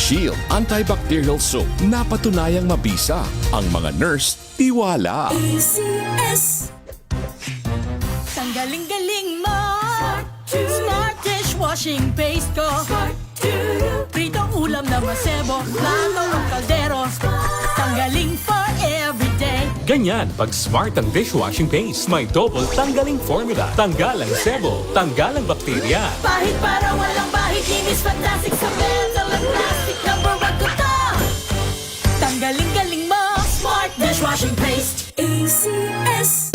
Shield Antibacterial Soap na patunayang mabisa. Ang mga nurse, tiwala. ACS. Ang galing-galing mo. Smart dishwashing paste ko. Pritong ulam na masebo. Plato o kaldero. Tanggaling for everyday. Ganyan pag smart ang dishwashing paste. May double tanggaling formula. Tanggal ang sebo, tanggal ang bakterya. Pahit para walang bahid. Linis fantastic sa metal at plastic. Number one ko to. Tanggaling-galing mo. Smart dishwashing paste. ACS.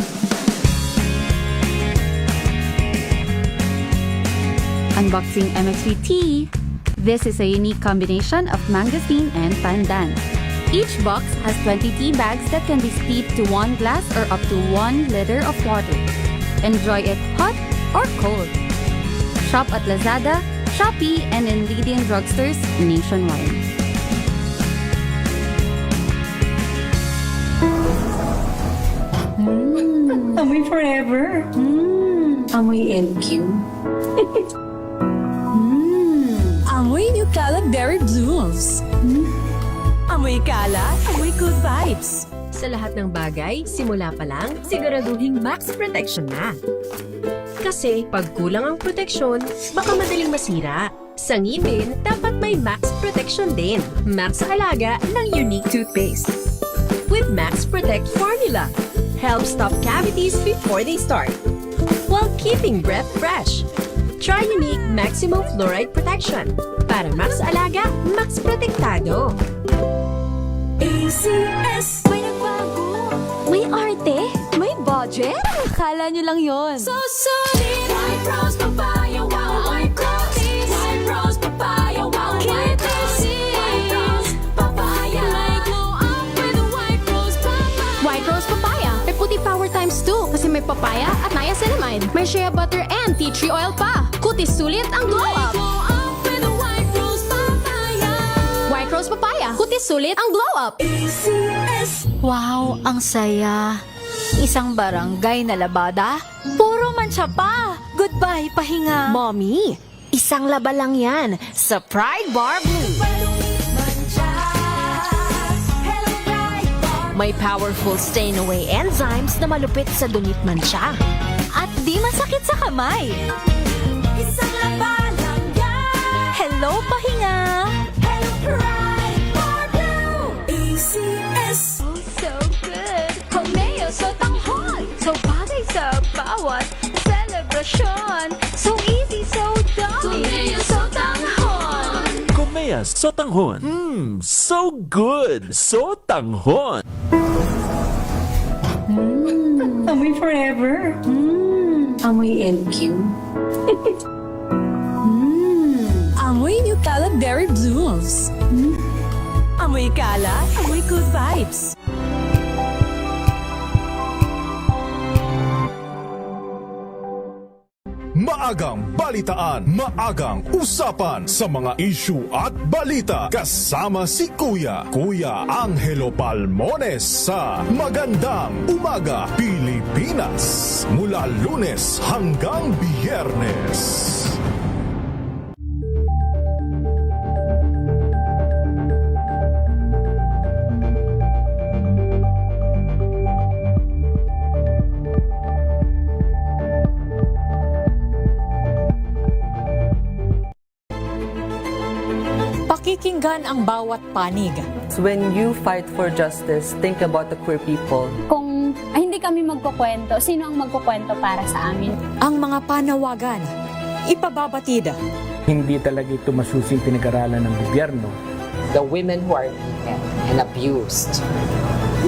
Unboxing MXV Tea. This is a unique combination of mangosteen and pandan. Each box has 20 tea bags that can be steeped to 1 glass or up to 1 liter of water. Enjoy it hot or cold. Shop at Lazada, Shopee, and in leading drugstores nationwide. Amoy forever. Amoy LQ. Amoy New Caleb Berry Blooms. Amoy kalat, amoy good vibes. Sa lahat ng bagay, simula pa lang, siguraduhing max protection na. Kasi pag kulang ang proteksyon, baka madaling masira. Sa ngipin, dapat may max protection din. Max sa alaga ng unique toothpaste. With Max Protect Formula, help stop cavities before they start, while keeping breath fresh. Try unique maximum fluoride protection. Para max alaga, max protektado. ACS. May nagbago! May arte! May budget! Kala nyo lang yon. So solid. White rose papaya, wow, white rose. White rose papaya, wow, white rose. White rose papaya. May glow up with a white rose papaya. White Rose Papaya. May puti power times 2 kasi may papaya at niacinamide. May shea butter and tea tree oil pa. Kutis sulit ang glow up. Glow up with a white rose papaya. White Rose Papaya. Kutis sulit ang glow up. ACS. Wow, ang saya. Isang barangay na labada, puro mancha pa. Goodbye, pahinga. Mommy, isang laba lang yan sa Pride Bar Blue. May powerful stain-away enzymes na malupit sa dunit mancha. At di masakit sa kamay. Isang laban lang yan. Hello, pahinga. Hello, Pride Bar Blue. ACS. Oh, so good! Komeo so tanghon! So bagay sa bawat celebration! So easy, so dummy! Komeo so tanghon! Kumeas Sotanghon. So good. Sotanghon. Amoy forever. Amoy LQ. Amoy New Caleb Berry Blooms. Amoy kalat, amoy good vibes. Maagang balitaan, maagang usapan sa mga issue at balita. Kasama si Kuya Angelo Palmones sa Magandang Umaga Pilipinas. Mula Lunes hanggang Biyernes. Pakikinggan ang bawat panig. When you fight for justice, think about the queer people. Kung hindi kami magkukwento, sino ang magkukwento para sa amin? Ang mga panawagan, ipababatid. Hindi talaga ito masusing pinag-aralan ng gobyerno. The women who are beaten and abused.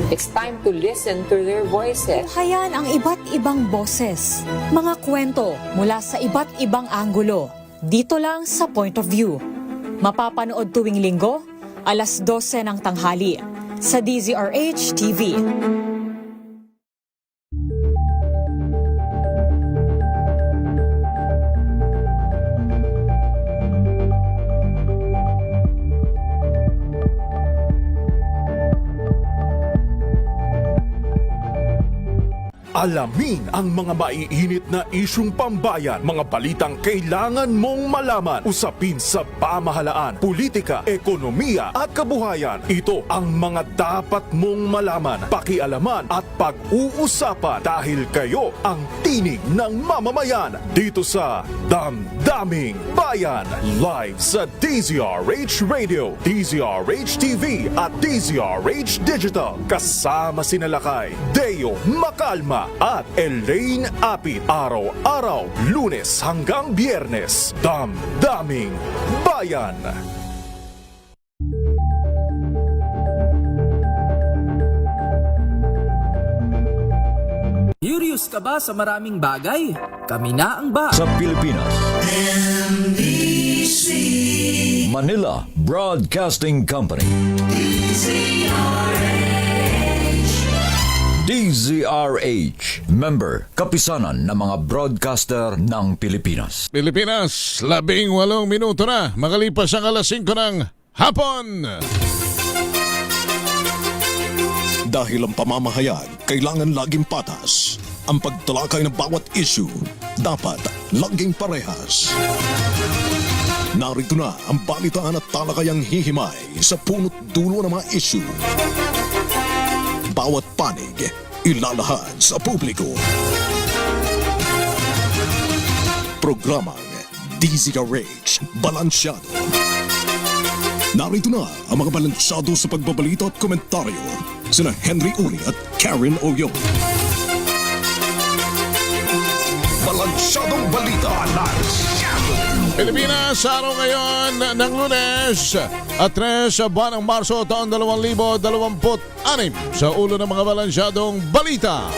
It's time to listen to their voices. Hayan ang iba't ibang boses. Mga kwento mula sa iba't ibang anggulo. Dito lang sa Point of View. Mapapanood tuwing linggo, alas 12 ng tanghali sa DZRH TV. Alamin ang mga maiinit na isyung pambayan, mga balitang kailangan mong malaman, usapin sa pamahalaan, politika, ekonomiya at kabuhayan. Ito ang mga dapat mong malaman, pakialaman at pag-uusapan dahil kayo ang tinig ng mamamayan dito sa Damdaming Bayan. Live sa DZRH Radio, DZRH TV at DZRH Digital. Kasama sina Lakay, Deo Makalma at Elaine Apit. Araw-araw, Lunes hanggang Biyernes. Damdaming Bayan. Curious ka ba sa maraming bagay? Kami na ang sa Pilipinas. NBC Manila Broadcasting Company. DZRH. Member, kapisanan ng mga broadcaster ng Pilipinas. Pilipinas, 18 minuto na. Makalipas ang alas 5 ng hapon. Dahil ang pamamahayag kailangan laging patas. Ang pagtalakay ng bawat issue dapat laging parehas. Narito na ang balitaan at talakayang hihimay sa punot dulo ng mga issue. Bawat panig ilalahad sa publiko. Programang DZRH Balansyado. Narito na ang mga balansyado sa pagbabalita at komentaryo sina Henry Uri at Karen Oyong. Balansyadong balita. Pilipinas, araw ngayon ng Lunes at 3 buwan ng Marso taon 2026. Sa ulo ng mga balansyadong balita,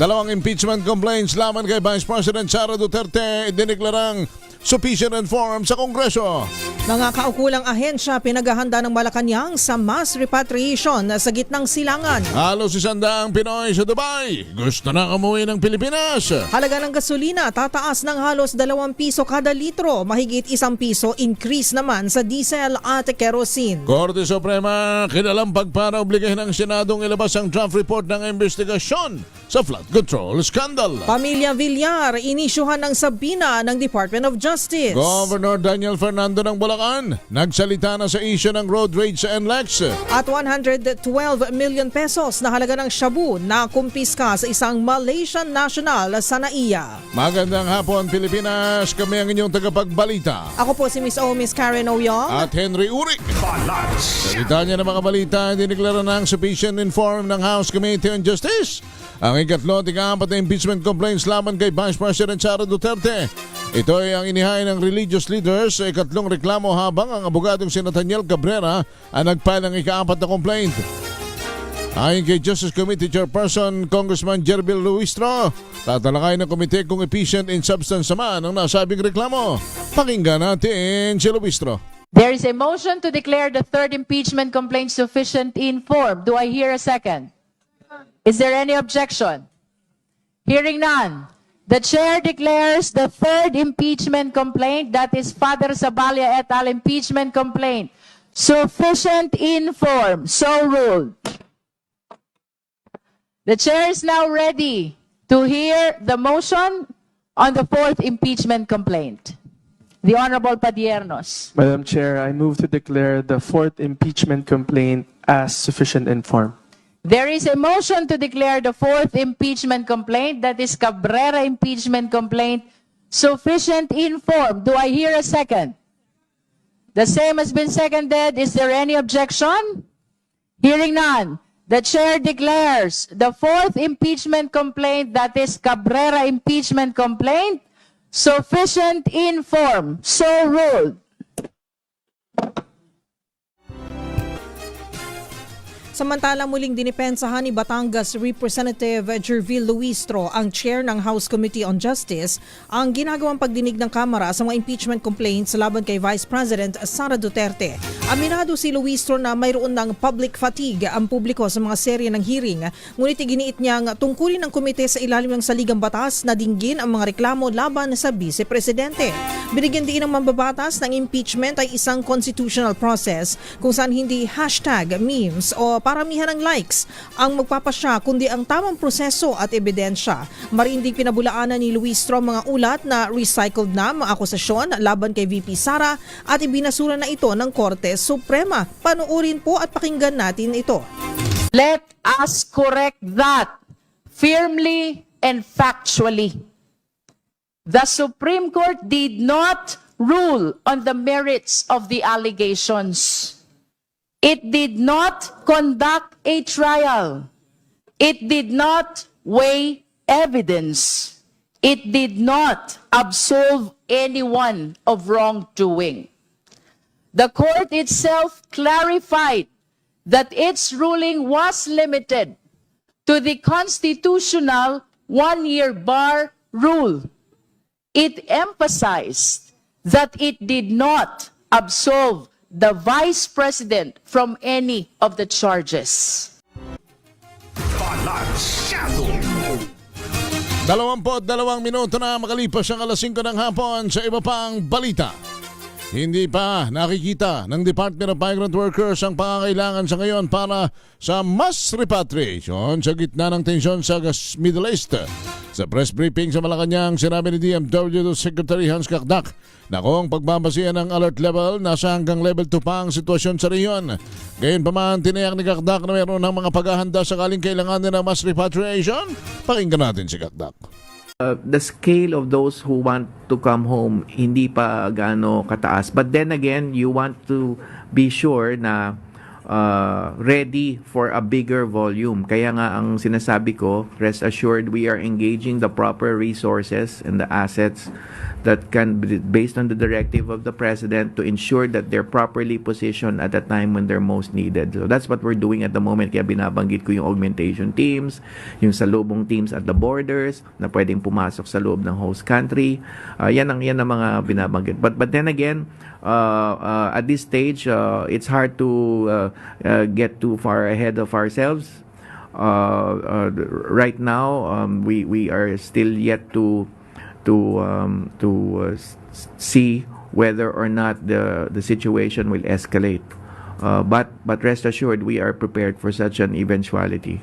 2 impeachment complaints laban kay Vice President Sara Duterte idineklarang sufficient and firm sa Kongreso. Mga kaukulang ahensya pinaghahanda ng Malacanang sa mass repatriation sa gitnang silangan. Halos 100 Pinoy sa Dubai gusto na umuwi ng Pilipinas. Halaga ng gasolina tataas ng halos 2 piso kada litro, mahigit 1 piso increase naman sa diesel at kerosene. Korte Suprema kinalampag para obligahin ng Senadong ilabas ang draft report ng investigasyon sa flood control scandal. Pamilya Villar inisyuhan ng sabina ng Department of Justice. Governor Daniel Fernando ng Bulacan nagsalita na sa issue ng road rage sa NLEX. At 112 million pesos na halaga ng shabu na kumpiska sa isang Malaysian national sa NAIA. Magandang hapon Pilipinas, kami ang inyong tagapagbalita. Ako po si Miss Karen Oyong at Henry Uri. Salita niya ng mga balita, dineklara ng sufficient informed ng House Committee on Justice ang ikatlo at ika-4 na impeachment complaints laban kay Vice President Sara Duterte. Ito ay ang inihain ng religious leaders sa ikatlong reklamo habang ang abogadong si Nathaniel Cabrera ang nagfile ng ika-4 na complaint. Ayon kay Justice Committee Chairperson Congressman Jerbil Luistro, tatalakay ng komite kung efficient in substance naman ang nasabing reklamo. Pakinggan natin si Luistro. There is a motion to declare the third impeachment complaint sufficient in form. Do I hear a second? Is there any objection? Hearing none. The chair declares the third impeachment complaint, that is Father Zabalia et al. Impeachment complaint, sufficient in form. So ruled. The chair is now ready to hear the motion on the fourth impeachment complaint. The Honorable Padiernos. Madam Chair, I move to declare the fourth impeachment complaint as sufficient in form. There is a motion to declare the fourth impeachment complaint, that is Cabrera impeachment complaint, sufficient in form. Do I hear a second? The same has been seconded. Is there any objection? Hearing none. The chair declares the fourth impeachment complaint, that is Cabrera impeachment complaint, sufficient in form. So ruled. Samantala muling dinipensahan ni Batangas Representative Jervil Luistro, ang chair ng House Committee on Justice, ang ginagawang pagdinig ng Kamara sa mga impeachment complaints laban kay Vice President Sara Duterte. Aminado si Luistro na mayroon ng public fatigue ang publiko sa mga serye ng hearing, ngunit iginiit niyang tungkulin ng komite sa ilalim ng saligang batas na dinggin ang mga reklamo laban sa Vice Presidente. Binigyan din ng mambabatas ng impeachment ay isang constitutional process kung saan hindi hashtag, memes o paramihan ng likes ang magpapasya kundi ang tamang proseso at ebidensya. Marinding pinabulaanan ni Luistro ang mga ulat na recycled na mga akusasyon laban kay VP Sara at ibinasura na ito ng Korte Suprema. Panuorin po at pakinggan natin ito. Let us correct that firmly and factually. The Supreme Court did not rule on the merits of the allegations. It did not conduct a trial. It did not weigh evidence. It did not absolve anyone of wrongdoing. The court itself clarified that its ruling was limited to the constitutional one-year bar rule. It emphasized that it did not absolve the Vice President from any of the charges. 22 minuto na makalipas ang alas 5 ng hapon sa iba pang balita. Hindi pa nakikita ng Department of Migrant Workers ang pangangailangan sa ngayon para sa mass repatriation sa gitna ng tensyon sa Middle East. Sa press briefing sa Malacanang, sinabi ni DMW Secretary Hans Kakdak na kung pagbabasihan ng alert level, nasa hanggang level 2 pa ang sitwasyon sa rehiyon. Gayunpaman, tiniyak ni Kakdak na mayroon ng mga paghahanda sakaling kailangan ng mass repatriation. Pakinggan natin si Kakdak. The scale of those who want to come home hindi pa gaano kataas. But then again, you want to be sure na ready for a bigger volume. Kaya nga ang sinasabi ko, rest assured we are engaging the proper resources and the assets that can be based on the directive of the President to ensure that they're properly positioned at the time when they're most needed. So that's what we're doing at the moment. Kaya binabanggit ko yung augmentation teams, yung salubong teams at the borders na pwedeng pumasok sa loob ng host country. Yan ang mga binabanggit. But then again, at this stage, it's hard to get too far ahead of ourselves. Right now, we are still yet to see whether or not the situation will escalate. But rest assured, we are prepared for such an eventuality.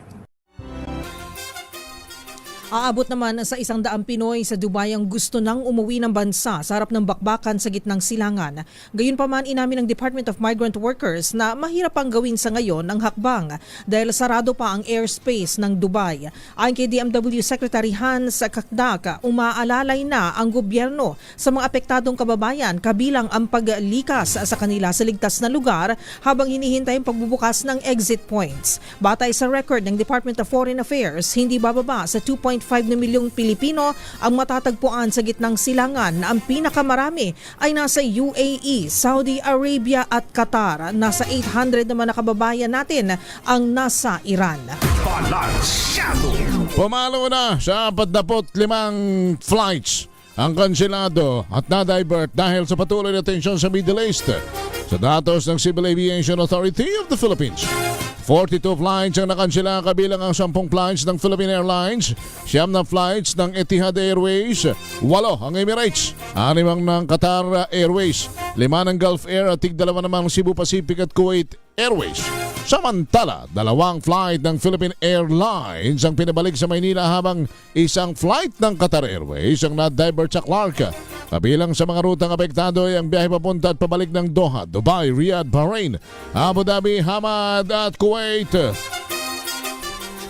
Aabot naman sa 100 Pinoy sa Dubai ang gusto nang umuwi ng bansa sa harap ng bakbakan sa gitnang silangan. Gayunpaman, inamin ng Department of Migrant Workers na mahirap ang gawin sa ngayon ang hakbang dahil sarado pa ang airspace ng Dubai. Ayon kay DMW Secretary Hans Kakdak, umaalalay na ang gobyerno sa mga apektadong kababayan kabilang ang paglikas sa kanila sa ligtas na lugar habang hinihintay ang pagbubukas ng exit points. Batay sa record ng Department of Foreign Affairs, hindi bababa sa 2.5 na milyong Pilipino ang matatagpuan sa gitnang silangan na ang pinakamarami ay nasa UAE, Saudi Arabia at Qatar. Nasa 800 naman na kababayan natin ang nasa Iran. Pumalo na sa 45 flights ang kansilado at na-divert dahil sa patuloy na tensyon sa Middle East. Sa datos ng Civil Aviation Authority of the Philippines, 42 flights ang nakansela kabilang ang 10 flights ng Philippine Airlines, 9 na flights ng Etihad Airways, 8 ang Emirates, 6 ng Qatar Airways, 5 ng Gulf Air at 2 namang Cebu Pacific at Kuwait Airways. Samantala, 2 flight ng Philippine Airlines ang pinabalik sa Maynila habang 1 flight ng Qatar Airways ang na-divert sa Clark. Kabilang sa mga rutang apektado ay ang biyahe papunta at pabalik ng Doha, Dubai, Riyadh, Bahrain, Abu Dhabi, Hamad at Kuwait.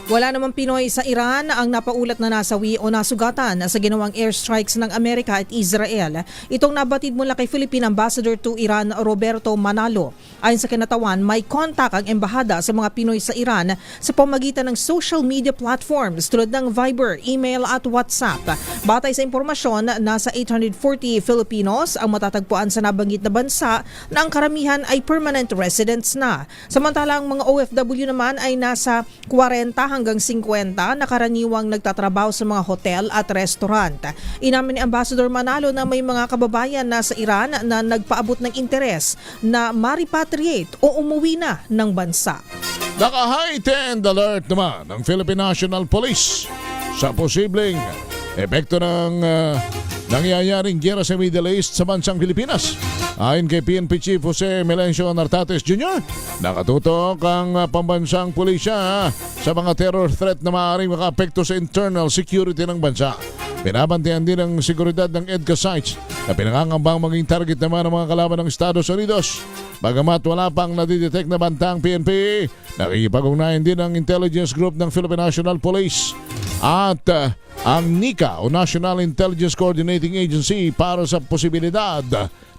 Wala namang Pinoy sa Iran ang napaulat na nasawi o nasugatan sa ginawang airstrikes ng Amerika at Israel. Itong nabatid mula kay Philippine Ambassador to Iran Roberto Manalo. Ayon sa kinatawan, may contact ang embahada sa mga Pinoy sa Iran sa pamagitan ng social media platforms tulad ng Viber, email at WhatsApp. Batay sa impormasyon, nasa 840 Filipinos ang matatagpuan sa nabanggit na bansa na ang karamihan ay permanent residents na. Samantalang mga OFW naman ay nasa 40 hanggang 50 na karaniwang nagtatrabaho sa mga hotel at restaurant. Inamin ni Ambassador Manalo na may mga kababayan na sa Iran na nagpaabot ng interes na ma-repatriate o umuwi na ng bansa. Naka-heightened alert naman ng Philippine National Police sa posibleng epekto ng nangyayaring giyera sa Middle East sa bansang Pilipinas. Ayon kay PNP Chief Jose Melencio Nartates Jr., nakatutok ang pambansang pulisya sa mga terror threat na maaaring makaapekto sa internal security ng bansa. Pinabantayan din ang seguridad ng EDCA sites na pinangangambang maging target naman ng mga kalaban ng Estados Unidos. Bagamat wala pang nadidetect na bantang PNP, nakikipag-ugnayan din ang intelligence group ng Philippine National Police at ang NICA o National Intelligence Coordinating Agency para sa posibilidad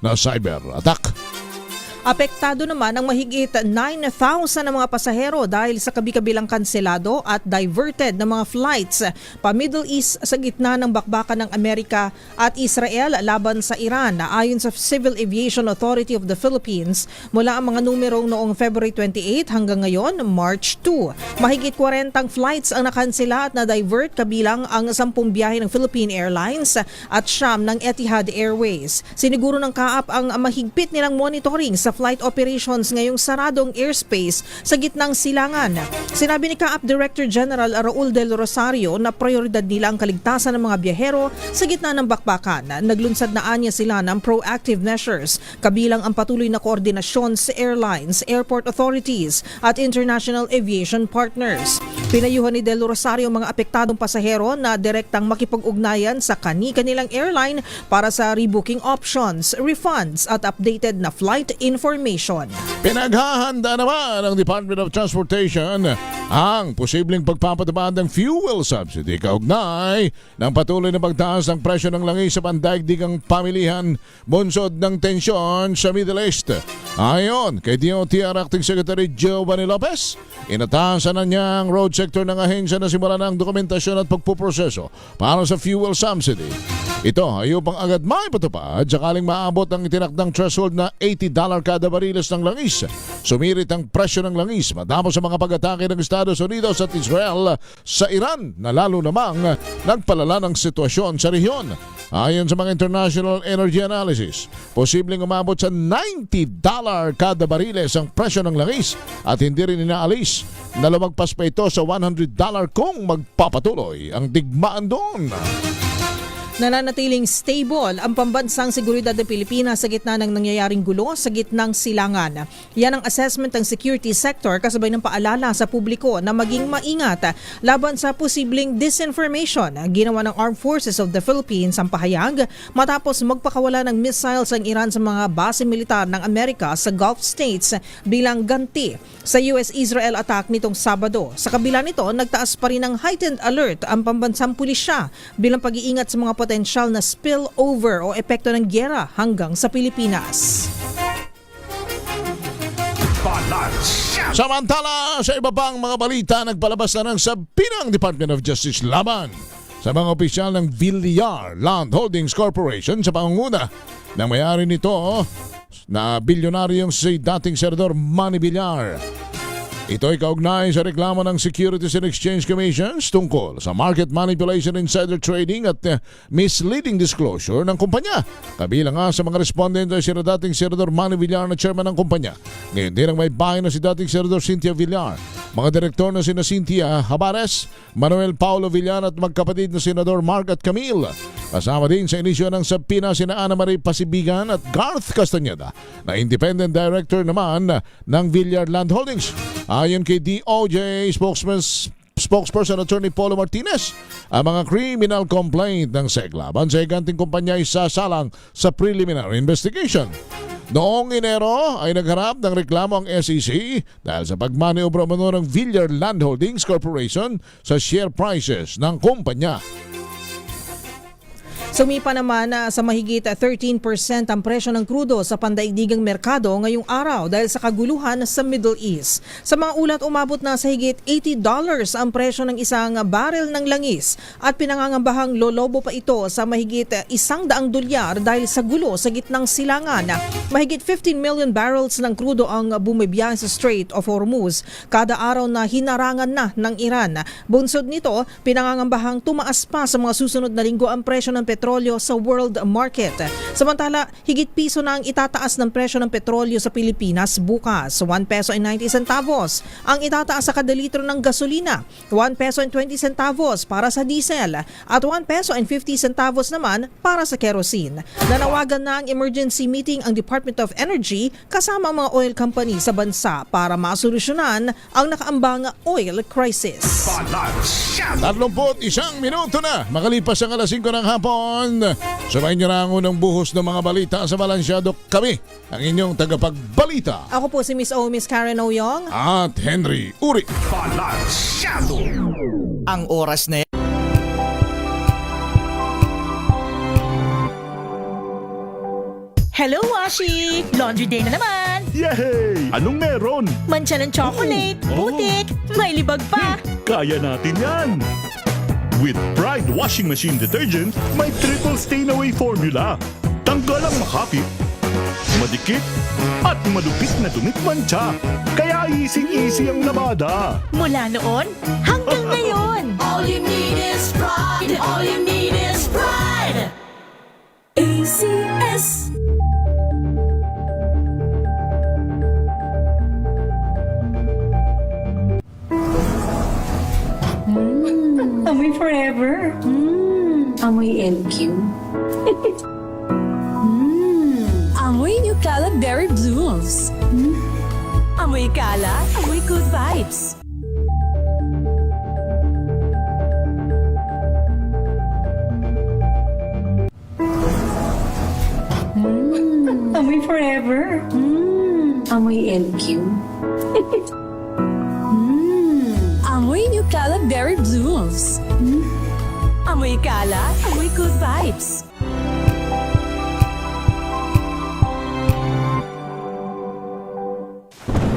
na cyber attack. Apektado naman ang mahigit 9,000 na mga pasahero dahil sa kabi-kabilang kanselado at diverted na mga flights pa Middle East sa gitna ng bakbakan ng Amerika at Israel laban sa Iran. Ayon sa Civil Aviation Authority of the Philippines, mula ang mga numerong noong February 28 hanggang ngayon, March 2. Mahigit 40 flights ang nakansela at na-divert kabilang ang 10 biyahe ng Philippine Airlines at 9 ng Etihad Airways. Siniguro ng CAAP ang mahigpit nilang monitoring sa flight operations ngayong saradong airspace sa gitnang silangan. Sinabi ni CAAP Director General Raul Del Rosario na prioridad nila ang kaligtasan ng mga biyahero sa gitna ng bakbakan. Naglunsad na anya sila ng proactive measures, kabilang ang patuloy na koordinasyon sa airlines, airport authorities at international aviation partners. Pinayuhan ni Del Rosario mga apektadong pasahero na direktang makipag-ugnayan sa kani-kanilang airline para sa rebooking options, refunds at updated na flight information. Pinaghahanda naman ng Department of Transportation ang posibleng pagpapatupad ng fuel subsidy kaugnay ng patuloy na pagtaas ng presyo ng langis sa pandaigdigang pamilihan bunsod ng tensyon sa Middle East. Ayon kay DOTR Acting Secretary Giovanni Lopez, inatasan na niya ang road sector ng ahensya na simulan ng dokumentasyon at pagpuproseso para sa fuel subsidy. Ito ay upang agad maipatupad sakaling maabot ang itinakdang threshold na $80 kada bariles ng langis. Sumirit ang presyo ng langis matapos sa mga pag-atake ng Estados Unidos at Israel sa Iran na lalo namang nagpalala ng sitwasyon sa rehiyon. Ayon sa mga international energy analysis, posibleng umabot sa $90 kada bariles ang presyo ng langis at hindi rin inaalis na lumagpas pa ito sa $100 kung magpapatuloy ang digmaan doon. Nananatiling stable ang pambansang seguridad ng Pilipinas sa gitna ng nangyayaring gulo sa gitnang silangan. Yan ang assessment ng security sector kasabay ng paalala sa publiko na maging maingat laban sa posibleng disinformation. Ginawa ng Armed Forces of the Philippines ang pahayag matapos magpakawala ng missiles ang Iran sa mga base militar ng Amerika sa Gulf States bilang ganti sa US-Israel attack nitong Sabado. Sa kabila nito, nagtaas pa rin ng heightened alert ang pambansang pulisya bilang pag-iingat sa mga potensyal na spillover o epekto ng gyera hanggang sa Pilipinas. Samantala, sa iba pang mga balita, nagpalabas na ng sabinang Department of Justice laban sa mga opisyal ng Villar Land Holdings Corporation sa pangunguna ng may-ari nito na bilyonaryong si dating Senador Manny Villar. Ito ay kaugnay sa reklamo ng Securities and Exchange Commissions tungkol sa market manipulation, insider trading at misleading disclosure ng kumpanya. Kabilang nga sa mga respondent ay si dating Senador Manny Villar na chairman ng kumpanya. Ngayon din ang may bahay na si dating Senador Cynthia Villar. Mga direktor na sina Cynthia Habares, Manuel Paulo Villar at magkapatid na Senador Mark at Camille. Kasama din sa inisyo ng sabina sina Ana Marie Pasibigan at Garth Castañeda na independent director naman ng Villar Land Holdings. Ayon kay DOJ spokesperson Attorney Paulo Martinez, ang mga criminal complaint ng SEC laban sa higanting kumpanya ay sasalang sa preliminary investigation. Noong Enero ay nagharap ng reklamo ang SEC dahil sa pagmaniobra ng Villar Land Holdings Corporation sa share prices ng kumpanya. Sumipa naman sa mahigit 13% ang presyo ng krudo sa pandaigdigang merkado ngayong araw dahil sa kaguluhan sa Middle East. Sa mga ulat, umabot na sa higit $80 ang presyo ng isang barrel ng langis at pinangangambahang lolobo pa ito sa mahigit $100 dahil sa gulo sa gitnang silangan. Mahigit 15 million barrels ng krudo ang bumibiyahe sa Strait of Hormuz kada araw na hinarangan na ng Iran. Bunsod nito, pinangangambahang tumaas pa sa mga susunod na linggo ang presyo ng petrolyo petrolyo sa world market. Samantala, higit piso na ang itataas ng presyo ng petrolyo sa Pilipinas bukas. 1 peso and 90 centavos ang itataas sa kada litro ng gasolina, 1 peso and 20 centavos para sa diesel at 1 peso and 50 centavos naman para sa kerosene. Nanawagan na ang emergency meeting ang Department of Energy kasama ang mga oil company sa bansa para masolusyonan ang nakaambang oil crisis. 31 minuto na makalipas ang alas 5 ng hapon. Sabayin nyo na ang unang buhos ng mga balita sa Balansyado. Kami, ang inyong tagapagbalita. Ako po si Miss O, Miss Karen Oyong. At Henry Uri. Balansyado. Ang oras na Hello, Washi! Laundry day na naman! Yay! Anong meron? Mancha ng chocolate, putik, may libag pa! Kaya natin yan! With Pride Washing Machine Detergent, may triple stain away formula. Tanggal ang makapit, madikit, at malupit na dumit mancha. Kaya easy-easy ang labada. Mula noon hanggang ngayon! All you need is pride. All you need is pride. ACS. Amoy forever. Amoy LQ. Amoy New Cala Berry Blooms. Amoy Cala, amoy good vibes. Amoy forever. Amoy LQ. Amoy New Cala Berry Blooms. Amoy Cala, amoy good vibes.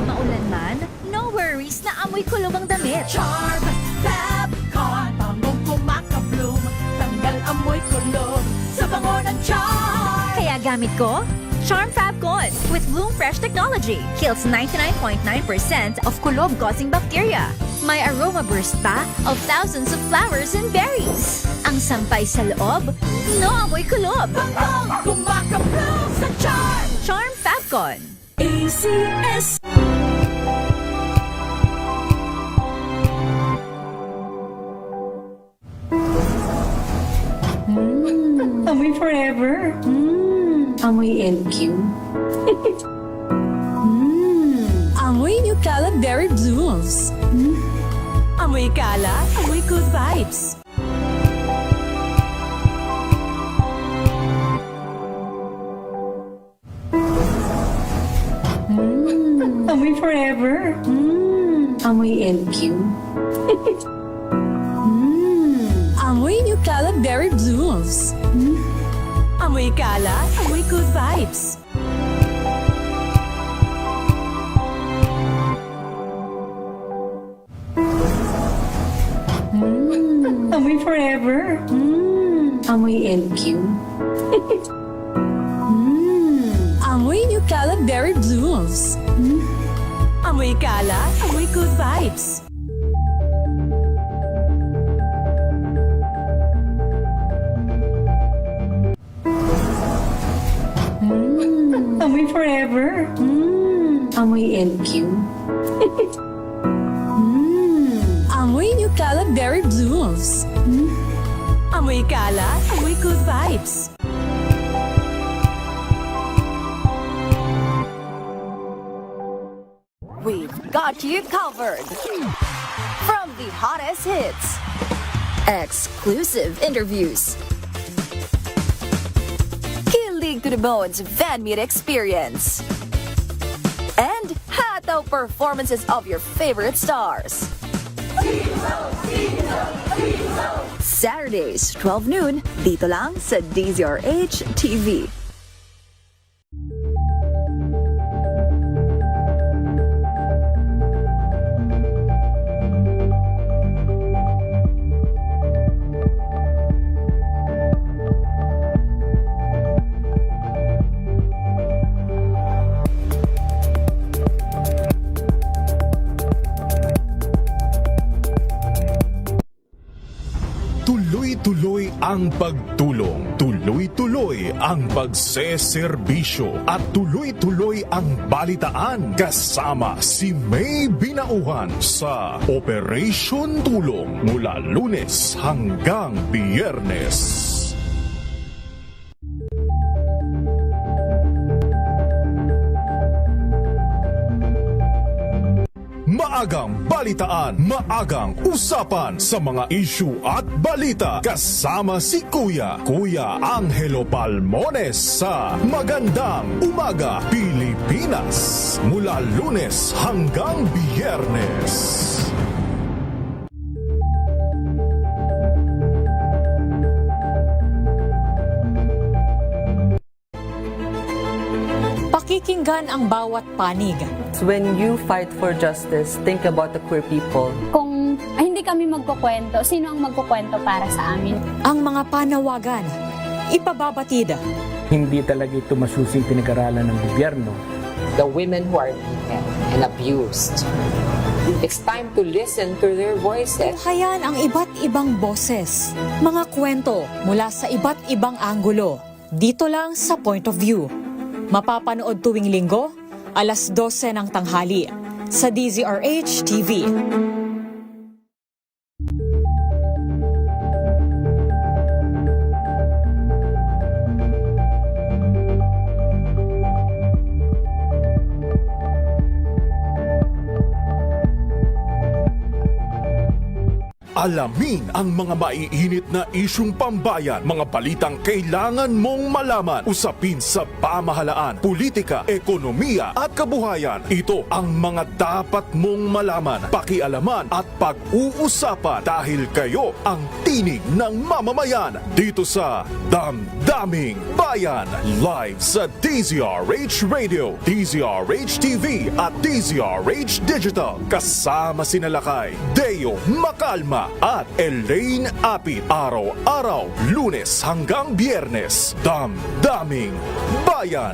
Maulan man, no worries na amoy kulog ang damit. Charm, Fab, Con, pamong kumakabloom. Tanggal amoy kulog sa bango ng charm. Kaya gamit ko, Charm Fab Con with Bloom Fresh technology. Kills 99.9% of kulob-causing bacteria. May aroma burst pa of thousands of flowers and berries. Ang sampay sa loob, no amoy kulob. Pamong kumakabloom sa charm. Charm Fab Con. ACS. Amoy forever. Amoy LQ. Amoy New Cala Berry Blooms. Amoy Cala, amoy good vibes. Amoy forever. Amoy LQ. Amoy New Cala Berry Blooms. Amoy Cala, amoy good vibes. Amoy forever. Amoy LQ. Amoy New Cala Berry Blooms. Amoy Cala, amoy good vibes. Amoy forever. Amoy LQ. Amoy New Cala Berry Blooms. Amoy Cala, amoy good vibes. We've got you covered. From the hottest hits, exclusive interviews, kilig to the bones fan meet experience, and hataw performances of your favorite stars. Saturdays, 12 noon, dito lang sa DZRH TV. Tuloy-tuloy ang pagtulong, tuloy-tuloy ang pagseserbisyo at tuloy-tuloy ang balitaan kasama si May Binauhan sa Operation Tulong mula Lunes hanggang Biyernes. Maagang balitaan, maagang usapan sa mga issue at balita kasama si Kuya Angelo Palmones sa Magandang Umaga Pilipinas mula Lunes hanggang Biyernes. Pakikinggan ang bawat panig. When you fight for justice, think about the queer people. Kung hindi kami magkukwento, sino ang magkukwento para sa amin? Ang mga panawagan, ipababatid. Hindi talaga ito masusing pinag-aralan ng gobyerno. The women who are beaten and abused. It's time to listen to their voices. Tunghayan ang iba't ibang boses. Mga kwento mula sa iba't ibang anggulo. Dito lang sa Point of View. Mapapanood tuwing Linggo, alas 12 ng tanghali sa DZRH TV. Alamin ang mga maiinit na isyung pambayan, mga balitang kailangan mong malaman, usapin sa pamahalaan, politika, ekonomiya at kabuhayan. Ito ang mga dapat mong malaman, pakialaman at pag-uusapan dahil kayo ang tinig ng mamamayan dito sa Damdaming Bayan. Live sa DZRH Radio, DZRH TV at DZRH Digital. Kasama sinalakay Deo Macalma at Elaine Apit. Araw-araw, Lunes hanggang Biyernes. Damdaming Bayan.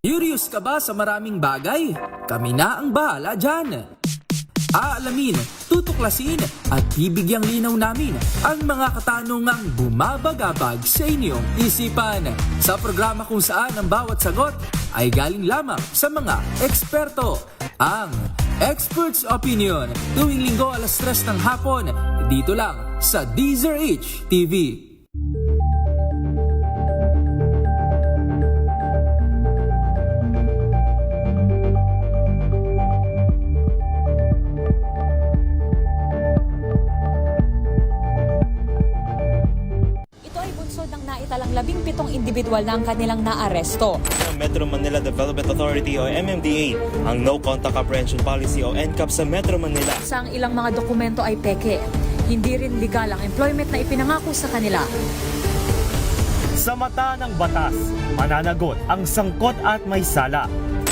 Curious ka ba sa maraming bagay? Kami na ang bahala dyan. Aalamin, tutuklasin at bibigyang linaw namin ang mga katanungang bumabagabag sa inyong isipan. Sa programa kung saan ang bawat sagot ay galing lamang sa mga eksperto. Ang Expert's Opinion, tuwing Linggo alas 3 ng hapon, dito lang sa DZRH TV. Naitalang 17 individual na ang kanilang naaresto. Metro Manila Development Authority o MMDA ang No Contact Apprehension Policy o NCAP sa Metro Manila. Sa ang ilang mga dokumento ay peke. Hindi rin legal ang employment na ipinangako sa kanila. Sa mata ng batas, mananagot ang sangkot at may sala.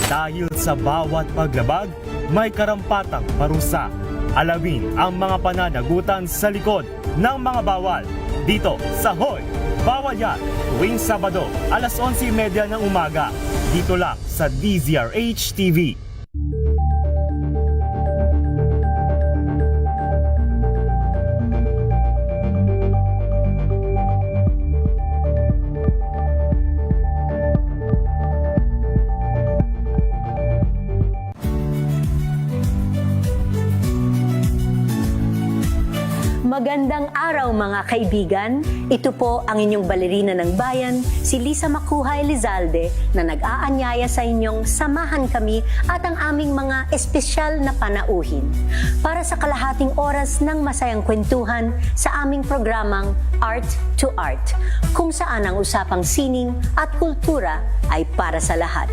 Dahil sa bawat paglabag, may karampatang parusa. Alamin ang mga pananagutan sa likod ng mga bawal. Dito sa Hoy! Bawal Yan, tuwing Sabado, alas 11:30 ng umaga. Dito lang sa DZRH TV. Magandang araw mga kaibigan. Ito po ang inyong balerina ng bayan, si Lisa Makuhay Lizalde, na nag-aanyaya sa inyong samahan kami at ang aming mga espesyal na panauhin para sa kalahating oras ng masayang kwentuhan sa aming programang Art to Art, kung saan ang usapang sining at kultura ay para sa lahat.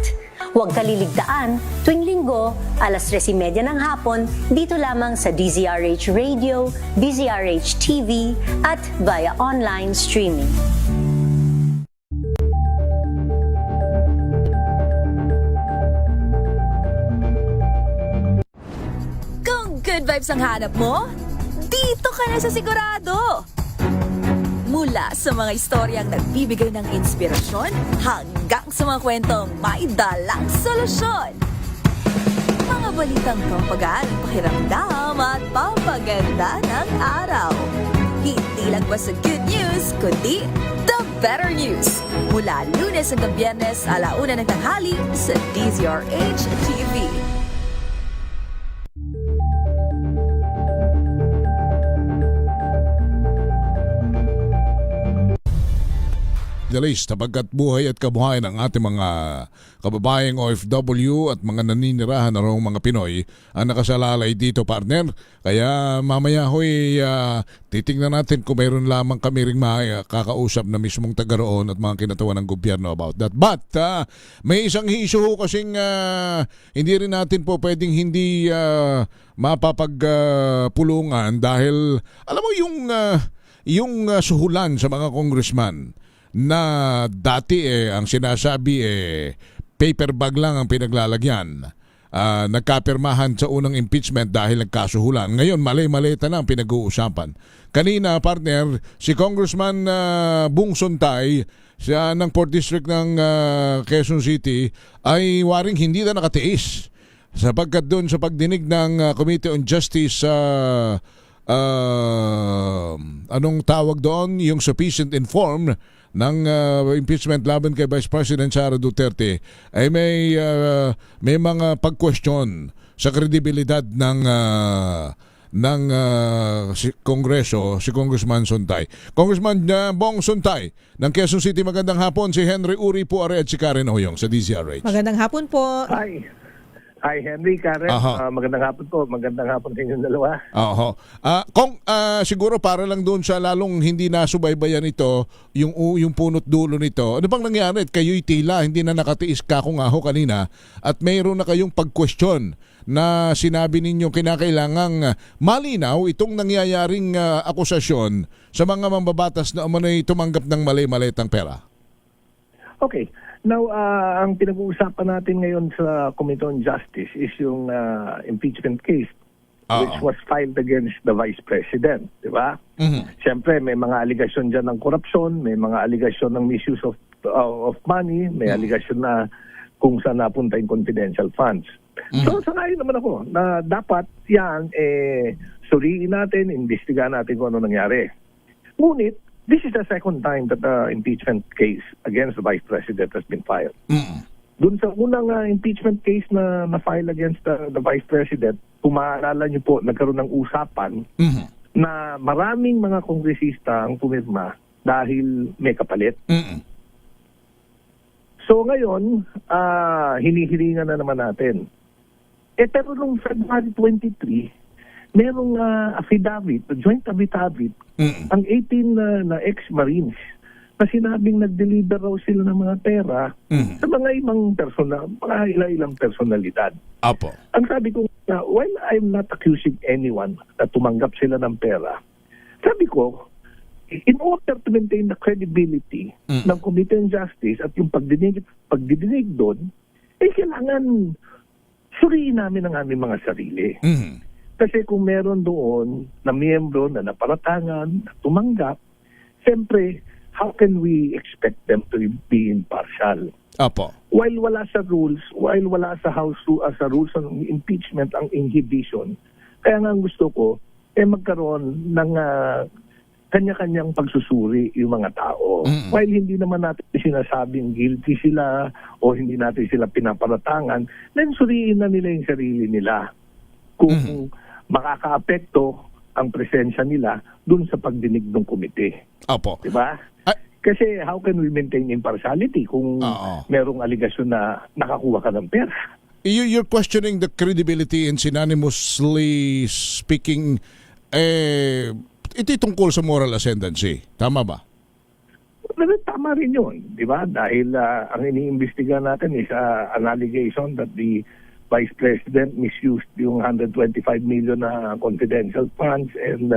Huwag kaliligtaan, tuwing Linggo, alas 3:30 ng hapon, dito lamang sa DZRH Radio, DZRH TV, at via online streaming. Kung good vibes ang hanap mo, dito ka na sa sigurado! Mula sa mga istoryang nagbibigay ng inspirasyon hanggang sa mga kwentong may dalang solusyon. Mga balitang pampagaan, pakiramdam at pampaganda ng araw. Hindi lang basta good news, kundi the better news. Mula Lunes hanggang Biyernes, 1:00 ng tanghali sa DZRH TV. Dalis, tapagkat buhay at kabuhayan ng ating mga kababayang OFW at mga naninirahan na raw mga Pinoy ang nakasalalay dito, partner. Kaya mamaya hoy, titingnan natin kung mayroon lamang kami ring makakausap na mismong taga roon at mga kinatawan ng gobyerno about that. But may isang issue kasing hindi rin natin po pwedeng hindi mapapagpulungan dahil alam mo yung suhulan sa mga congressman na dati ang sinasabi paper bag lang ang pinaglalagyan. Nagkapirmahan sa unang impeachment dahil nagkasuhulan. Ngayon, malay-maleta na ang pinag-uusapan. Kanina, partner, si Congressman Bong Sontay siya ng 4th District ng Quezon City ay waring hindi na nakatiis. Sapagkat doon sa pagdinig ng Committee on Justice anong tawag doon? Yung sufficient informed ng impeachment laban kay Vice President Sara Duterte ay may mga pag-question sa kredibilidad ng Kongreso, si Congressman Sontay. Congressman Bong Sontay ng Quezon City, magandang hapon. Si Henry Uri po at si Karen Oyong sa DZRH. Magandang hapon po. Hi Henry, Karen. Magandang hapon po. Magandang hapon sa inyong dalawa. Siguro para lang doon sa lalong hindi nasubaybayan ito, yung punot dulo nito. Ano bang nangyari? Kayo'y tila hindi na nakatiis ka kung aho kanina at mayroon na kayong pag-question na sinabi ninyo kinakailangang malinaw itong nangyayaring akusasyon sa mga mambabatas na umano'y tumanggap ng mali-malitang pera. Okay. Now, ang pinag-uusapan natin ngayon sa Committee on Justice is yung impeachment case which was filed against the Vice President, di ba? Siyempre, may mga aligasyon dyan ng korupsyon, may mga aligasyon ng misuse of money, may aligasyon na kung saan napunta yung confidential funds. So, sangayon naman ako na dapat yan, suriin natin, imbestigahan natin kung ano nangyari. Ngunit, this is the second time that the impeachment case against the Vice President has been filed. Doon sa unang impeachment case na na-file against the Vice President, kung maaalala niyo po, nagkaroon ng usapan na maraming mga kongresista ang pumirma dahil may kapalit. So ngayon, hinihilingan na naman natin. Pero noong February 23, merong affidavit, joint affidavit, ang 18 na ex-Marines na sinabing nag-deliver raw sila ng mga pera sa mga ibang ilang personalidad. Apo. Ang sabi ko, while I'm not accusing anyone na tumanggap sila ng pera, sabi ko, in order to maintain the credibility ng Committee on Justice at yung pagdidinig doon, kailangan suriin namin ang aming mga sarili. Kasi kung meron doon na miyembro na naparatangan, na tumanggap, siyempre, how can we expect them to be impartial? Apo. While wala sa rules, while wala sa sa rules ng impeachment ang inhibition, kaya nga gusto ko, magkaroon ng kanya-kanyang pagsusuri yung mga tao. While hindi naman natin sinasabing guilty sila o hindi natin sila pinaparatangan, then suriin na nila yung sarili nila. Kung makakaapekto ang presensya nila dun sa pagdinig ng komite. Opo. Diba? Kasi how can we maintain impartiality kung merong aligasyon na nakakuha ka ng pera? You're questioning the credibility and synonymously speaking, ito tungkol sa moral ascendancy. Tama ba? Tama rin yun. Diba? Dahil ang iniimbestiga natin is an allegation that the Vice President misused yung 125 million na confidential funds and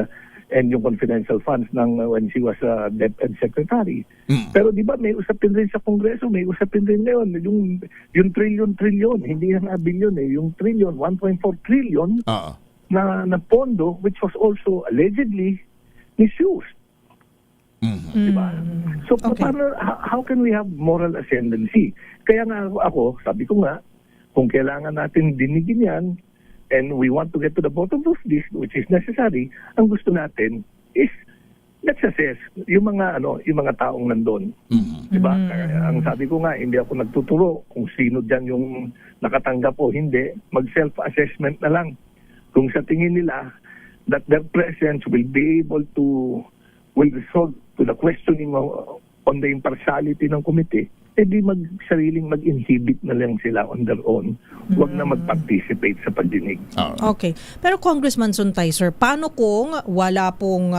yung confidential funds ng when she was DepEd Secretary. Pero di ba may usapin rin sa Kongreso, may usapin rin ngayon yung trillion, hindi yan billion yung trillion, 1.4 trillion na pondo which was also allegedly misused. Diba? So, paano, how can we have moral ascendancy? Kaya nga ako, sabi ko nga, kung kailangan natin dinigin yan, and we want to get to the bottom of this, which is necessary, ang gusto natin is let's assess yung mga taong nandun. Diba? Kaya, ang sabi ko nga, hindi ako nagtuturo kung sino dyan yung nakatanggap o hindi. Mag-self-assessment na lang. Kung sa tingin nila that their presence will be able to result to the questioning on the impartiality ng committee, edi sariling mag-inhibit na lang sila on their own. Huwag na mag-participate sa pagdinig. Okay. Pero Congressman Suntay, sir, paano kung wala pong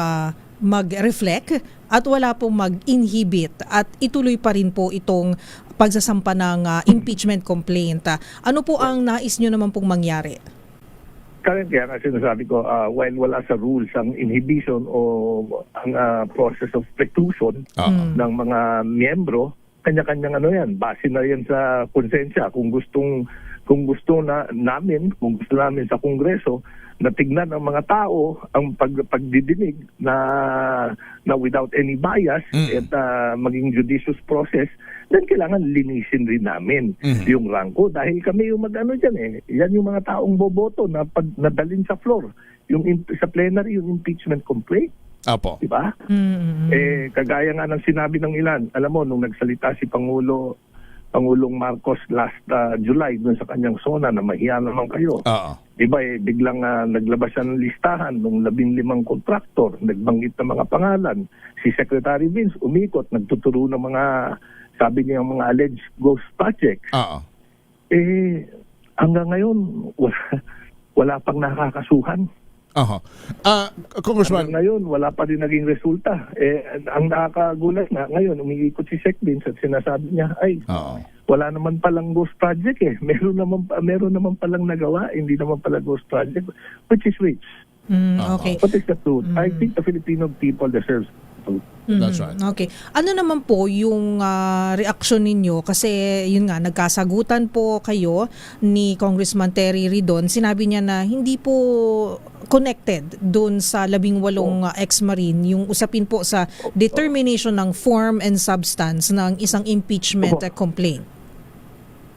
mag-reflect at wala pong mag-inhibit at ituloy pa rin po itong pagsasampa ng impeachment complaint? Ano po ang nais nyo naman pong mangyari? Kaya nga sinasabi ko, while wala sa rules ang inhibition o ang process of preclusion ng mga miyembro, kanya-kanyang yan, base na yan sa konsensya. Kung gusto namin sa Kongreso na tignan ng mga tao ang pagdidinig na without any bias at maging judicious process, then kailangan linisin rin namin yung ranko dahil kami yung dyan yan yung mga taong boboto na nadalin sa floor, yung sa plenary yung impeachment complaint. Apo. Diba? Kagaya nga ng sinabi ng ilan, alam mo nung nagsalita si Pangulong Marcos last July dun sa kanyang SONA na mahiya naman kayo. Diba biglang naglabas siya ng listahan ng 15 kontraktor, nagbanggit ng mga pangalan. Si Secretary Vince umikot, nagtuturo ng mga, sabi niya, mga alleged ghost projects. Hanggang ngayon, wala pang nakakasuhan. Congressman, ngayon, wala pa rin naging resulta. Ang nakakagulat na, ngayon, umiikot si Sec Vince at sinasabi niya, wala naman palang ghost project Meron naman palang nagawa, hindi naman pala ghost project, which is which? Okay. What is the truth? I think the Filipino people deserves truth. That's right. Okay. Ano naman po yung reaksyon ninyo? Kasi yun nga, nagkasagutan po kayo ni Congressman Terry Ridon. Sinabi niya na hindi po connected doon sa 18 ex-marine yung usapin po sa determination ng form and substance ng isang impeachment complaint.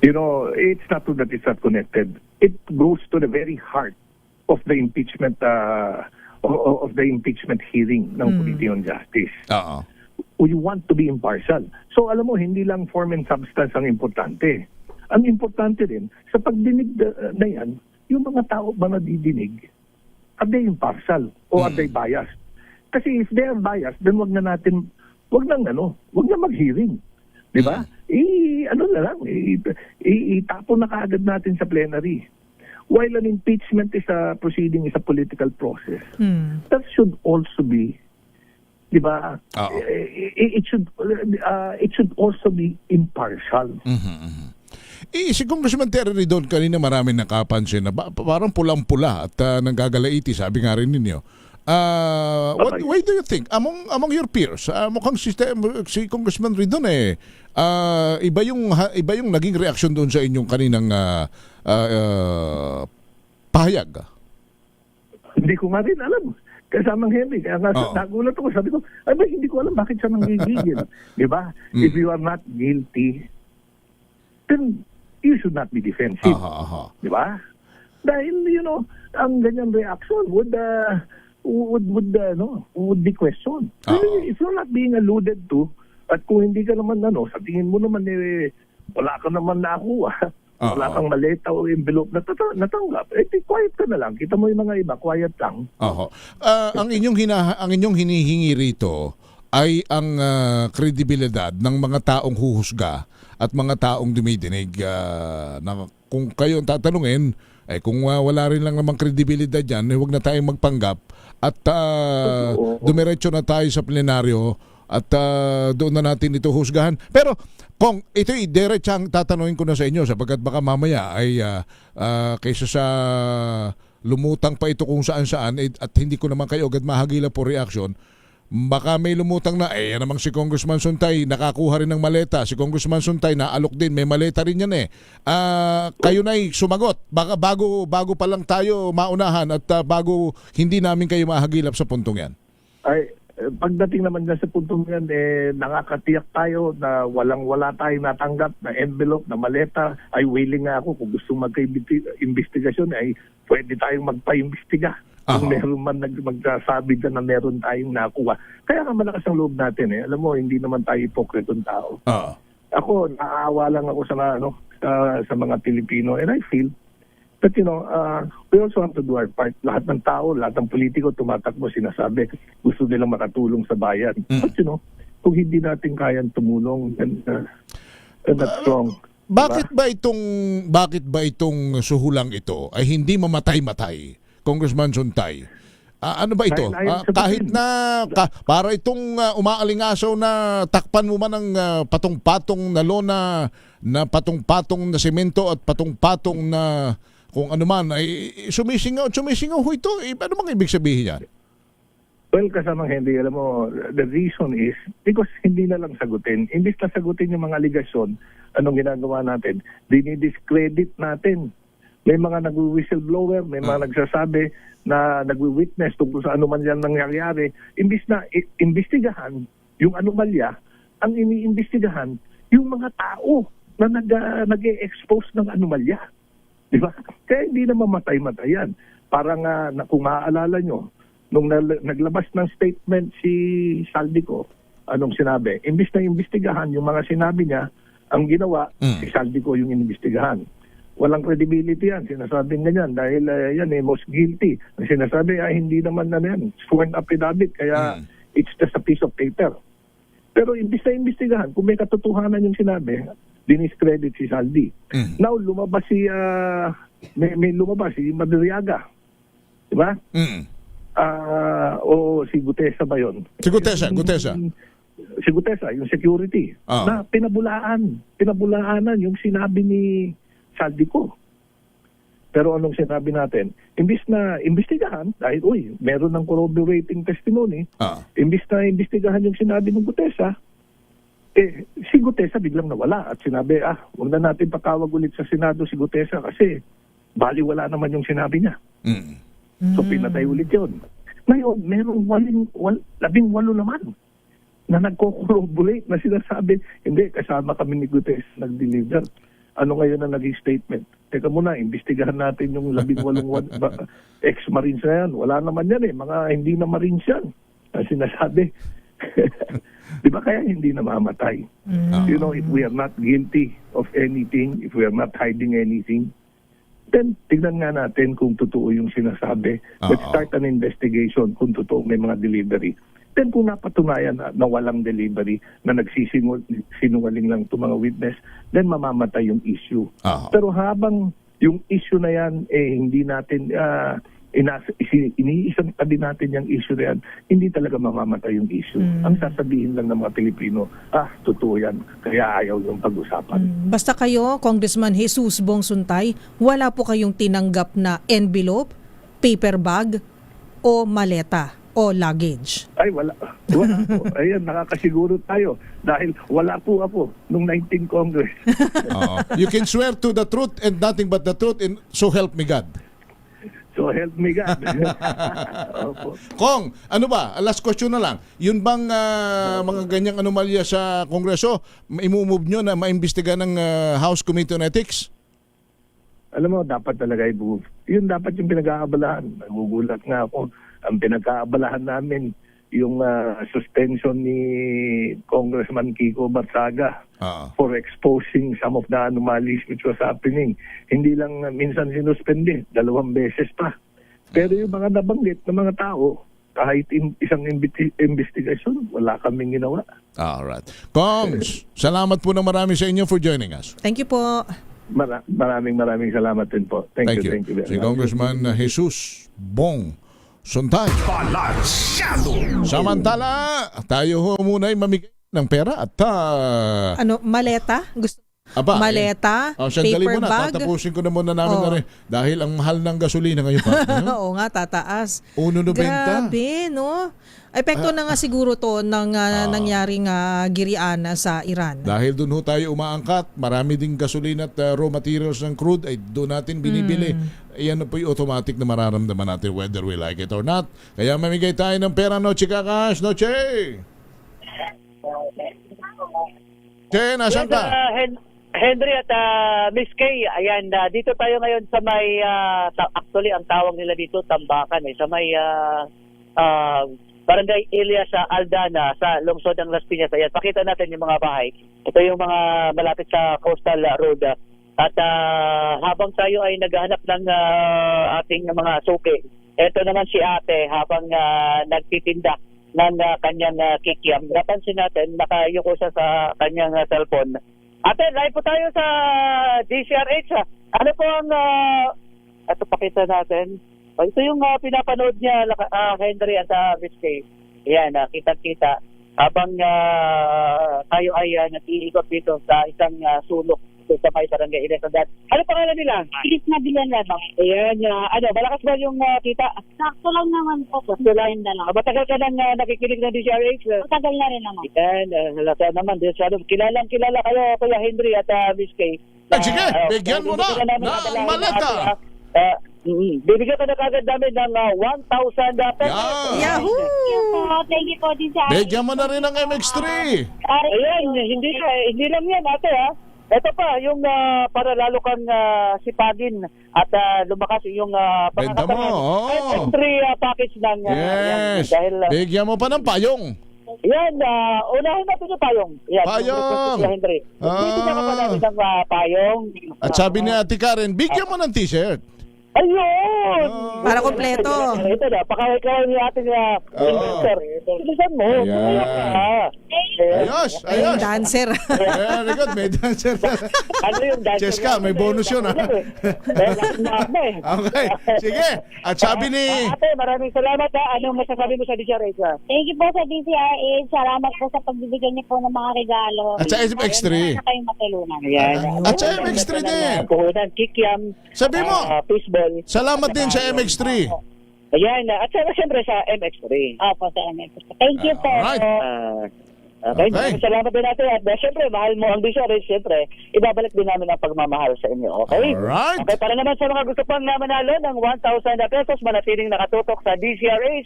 You know, it's not true that it's not connected. It goes to the very heart of the impeachment hearing ng Committee on Justice. We want to be impartial. So alam mo, hindi lang form and substance ang importante. Ang importante rin, sa pagdinig na yan, yung mga tao ba nadidinig, are they impartial o are they biased? Kasi if they are biased, then wag na mag-hearing. Di ba? Itapon na kaagad natin sa plenary. While an impeachment is a political process, that should also be, di ba? It should also be impartial. Si Congressman Terry Ridon kanina maraming nakapansin na parang pulang-pula at nanggagalaiti, sabi nga rin ninyo. Why do you think among your peers, mukhang si Congressman Ridon iba yung naging reaksyon doon sa inyong kaninang pahayag? Hindi ko nga rin alam. Kasamang Henry, kaya nga nagulat ako, sabi ko, hindi ko alam bakit siya nanggigigil. Di ba? If you are not guilty, then you should not be defensive. Di ba? Dahil, ang ganyan reaction would be questioned. If you're not being alluded to, at kung hindi ka naman, sa tingin mo naman, wala ka naman nakuha, wala kang maleta o envelope na natanggap, quiet ka na lang. Kita mo yung mga iba, quiet lang. Ang inyong hinihingi rito ay ang kredibilidad ng mga taong huhusga at mga taong dumidinig. Na kung kayo tatanungin, kung wala rin lang namang kredibilidad dyan, huwag na tayong magpanggap at dumiretso na tayo sa plenaryo at doon na natin ito husgahan. Pero kung ito'y diretsang tatanungin ko na sa inyo sapagkat baka mamaya ay kaysa sa lumutang pa ito kung saan-saan at hindi ko naman kayo agad mahagila po reaction, baka may lumutang na, yan namang si Congressman Suntay, nakakuha rin ng maleta. Si Congressman Suntay, naalok din, may maleta rin yan kayo na'y sumagot. Baka bago pa lang tayo maunahan at bago hindi namin kayo mahagilap sa puntong yan. pagdating naman dyan sa puntong yan, nakakatiyak tayo na walang-wala tayong natanggap na envelope, na maleta. Ay willing nga ako kung gusto magka-investigasyon, ay pwede tayong magpa-imbestiga. Kung meron man magsasabi dyan na meron tayong nakuha. Kaya nga malakas ang loob natin. Alam mo, hindi naman tayo hipokritong tao. Ako, naaawa lang ako sa mga Pilipino, and I feel that, we also have to do our part. Lahat ng tao, lahat ng politiko tumatakbo, sinasabi, gusto nilang makatulong sa bayan. But kung hindi natin kayang tumulong, then that's wrong. Bakit ba itong suhulang ito ay hindi mamatay-matay, Congressman Suntay? Ano ba ito? Kahit na para itong umaalingasaw na takpan mo man ng patong-patong na lona, na patong-patong na semento at patong-patong na kung ano man, ay sumisingaw ho ito. Ano bang ibig sabihin yan? Well, kasamang hindi, alam mo, the reason is because hindi na lang sagutin. Imbis na sagutin yung mga aligasyon, anong ginagawa natin? Dinidiscredit natin. May mga nag-whistleblower, may mga nagsasabi na nag-witness tungkol sa anuman yan nangyayari. Imbis na imbestigahan yung anomalya, ang iniimbestigahan yung mga tao na nag-e-expose ng anomalya. Di ba? Kaya hindi na mamatay-matay yan. Parang kung maaalala nyo, nung naglabas ng statement si Saldico, anong sinabi? Imbis na imbestigahan yung mga sinabi niya, ang ginawa, si Saldico yung inimbestigahan. Walang credibility yan. Sinasabing ganyan dahil yan most guilty. Ang sinasabi ay hindi naman na yan. Sworn affidavit, kaya it's just a piece of paper. Pero imbis na imbestigahan, kung may katotohanan yung sinabi, diniscredit si Saldi. Now, lumabas may lumabas si Madriaga. Diba? O si Gutesa ba yun? Si Gutesa. Si Gutesa, yung security. Na pinabulaanan yung sinabi ni Saldico. Pero anong sinabi natin? Imbis na imbestigahan, dahil meron ng corroborating testimony, imbis na imbestigahan yung sinabi ng Gutesa, si Gutesa biglang nawala at sinabi, huwag na natin patawag ulit sa Senado si Gutesa kasi baliwala naman yung sinabi niya. So pinatay ulit yun. Ngayon, merong 18 naman na nagko-corroborate na sinasabi, hindi, kasama kami ni Gutesa nag-deliver. Ano ngayon na naging statement? Teka muna, imbestigahan natin yung 18 ex-Marines na yan. Wala naman yan mga hindi na Marines yan. Sinasabi. Di ba kaya hindi na mamatay? If we are not guilty of anything, if we are not hiding anything, then tignan nga natin kung totoo yung sinasabi. Let's start an investigation kung totoo may mga delivery. Then kung napatunayan na walang delivery, na nagsisinungaling lang itong mga witness, then mamamatay yung issue. Pero habang yung issue na yan, hindi natin, iniisang tabi natin yung issue na yan, hindi talaga mamamatay yung issue. Ang sasabihin lang ng mga Pilipino, totoo yan, kaya ayaw yung pag-usapan. Basta kayo, Congressman Jesus Bong Suntay, wala po kayong tinanggap na envelope, paper bag, o maleta o luggage? Ay, wala po. Ayan, nakakasiguro tayo dahil wala po ako nung 19 Congress. You can swear to the truth and nothing but the truth, and so help me God. So help me God. Kong, ano ba? Last question na lang. Yun bang mga ganyang anomalya sa Kongreso, imumove nyo na maimbestiga ng House Committee on Ethics? Alam mo, dapat talaga i-move. Yun dapat yung pinag-aabalahan. Nagugulat nga ako. Ang pinag-aabalahan namin, yung suspension ni Congressman Kiko Barsaga for exposing some of the anomalies which was happening. Hindi lang minsan sinuspende, 2 beses pa. Pero yung mga nabanggit ng mga tao, kahit isang investigation, wala kaming ginawa. Alright. Kongs, salamat po na marami sa inyo for joining us. Thank you po. Maraming salamat din po. Thank you. Thank you very si much. Congressman Jesus Bong Suntay. Samantala, tayo ho muna ay mamigay ng pera at maleta? Gusto Aba, maleta, sandali paper muna, bag. tatapusin ko na muna namin Oo. na rin. Dahil ang mahal ng gasolina ngayon pa. Oo nga, tataas. 1.90. Grabe, no? Epekto na nga siguro to ng nangyaring giriana sa Iran. Dahil doon ho tayo umaangkat, marami ding gasolina at raw materials ng crude ay doon natin binibili. Yan na po yung automatic na mararamdaman natin whether we like it or not. Kaya mamigay tayo ng pera, Noche Kakash. Noche! Che, nasan ka? Henry at Miss Kay, ayan, dito tayo ngayon sa may, actually ang tawag nila dito, Tambakan, sa may Barangay Ilias sa Aldana, sa lungsod ng Las Piñas. Ayan, pakita natin yung mga bahay. Ito yung mga malapit sa Coastal Road. At habang tayo ay naghahanap ng ating mga suki, ito naman si ate habang nagtitinda ng kanyang kikiam. Napansin natin, nakayuko siya sa kanyang cellphone. Ate, live po tayo sa DCRH. Ano po ang... ito pakita natin. Ito yung pinapanood niya, Henry at Miss Kay. Ayan, kita-kita. Habang tayo ay nag-iikot dito sa isang sulok sa may barangay Ilias. Ano pangalan nila? Ilis na bilan lamang. Ayan, malakas ba yung kita? Sakto lang naman po. Sakto lang. Matagal ka nang nakikinig ng DCRH? Matagal na rin naman. Ayan, halata naman. Kilalang kilala kayo, Kuya Henry at Miss Kay. Sige, bigyan mo na ng maleta. Bibigyan ka na kagad namin ng 1,000 pesos. Yahoo! Thank you po din sa Bigyan mo na rin ng MX3. Ayan, hindi lang yan, ate, ha? Ito pa, yung para lalo kang sipagin at lumakas yung Benta mo, MX3 package ng yes. dahil Bigyan mo pa ng payong. yan, unahin natin yung payong. Yan, Payong! yung Henry. Dito na ka pa namin ng payong. At sabi ni Ate Karen, bigyan mo ng t-shirt. Ayun! Para kompleto. Ito na, pakaway-kaway ni ating investor. Bilisan mo. Ayan. Ayos, ayos. Dancer. Very good, may dancer. Ano yung dancer? Cheska, may bonus yun, ha? Okay, sige. At sabi ni... Ate, maraming salamat, ha? Anong masasabi mo sa DCRH? Thank you po sa DCRH. Salamat po sa pagbibigay niyo po ng mga regalo. At sa MX3. Sana kayong matulungan. At sa MX3 din. Puhunan, kikiam. Sabi mo, Fishball. salamat din sa MX3. Ayan, at siyempre sa MX3. Opo, sa MX3. Thank you po. Alright. Okay, Okay. salamat din natin. At siyempre, mahal mo ang DCRH, siyempre, ibabalik din namin ang pagmamahal sa inyo. Okay? Alright. Okay, para naman sa mga gusto pang manalo ng 1,000 pesos, manatiling nakatutok sa DCRH.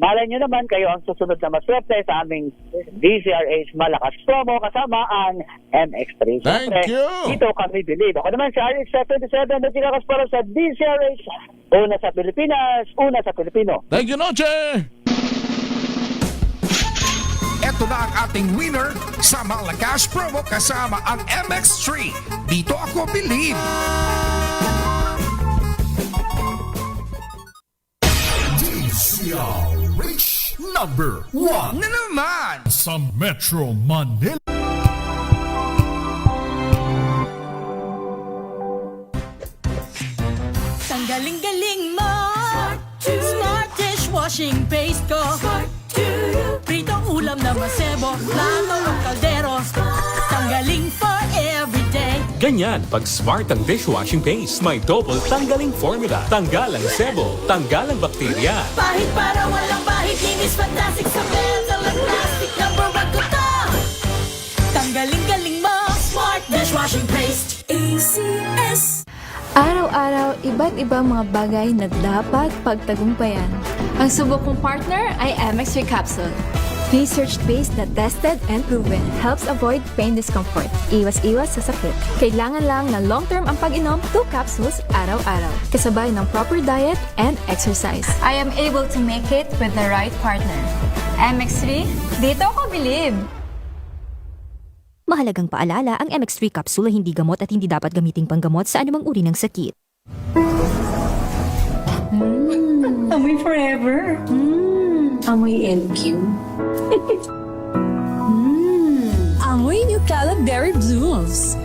Malay nyo naman, kayo ang susunod na maswerte sa aming DCRH Malakas Promo kasama ang MX3. Thank Siyempre, you. dito kami believe. Ako naman si RX27 na tinakas para sa DCRH. Una sa Pilipinas, una sa Pilipino. Thank you, Noche. Ito na ang ating winner sa Malakas Promo kasama ang MX3. Dito ako believe. DCRH number 1 na naman sa Metro Manila. Ang galing-galing mo Smart dishwashing paste ko Pritong ulam na masebo Plato o kaldero Tanggaling for everyday Ganyan, pag smart ang dishwashing paste, may double tanggaling formula. Tanggal ang sebo, tanggal ang bakterya. Pahit para walang bahid Linis fantastic sa metal at plastic Number 1 ko to Tanggaling-galing mo Smart dishwashing paste ACS. Araw-araw, iba't ibang mga bagay na dapat pagtagumpayan. Ang subok kong partner ay MX3 Capsule. Research-based na tested and proven helps avoid pain discomfort. Iwas-iwas sa sakit. Kailangan lang na long-term ang pag-inom 2 capsules araw-araw. Kasabay ng proper diet and exercise. I am able to make it with the right partner. MX3, dito ako believe! Mahalagang paalala, ang MX3 capsule ay hindi gamot at hindi dapat gamiting panggamot sa anumang uri ng sakit. Amoy forever. Amoy LQ. Amoy New Cala Berry Blooms.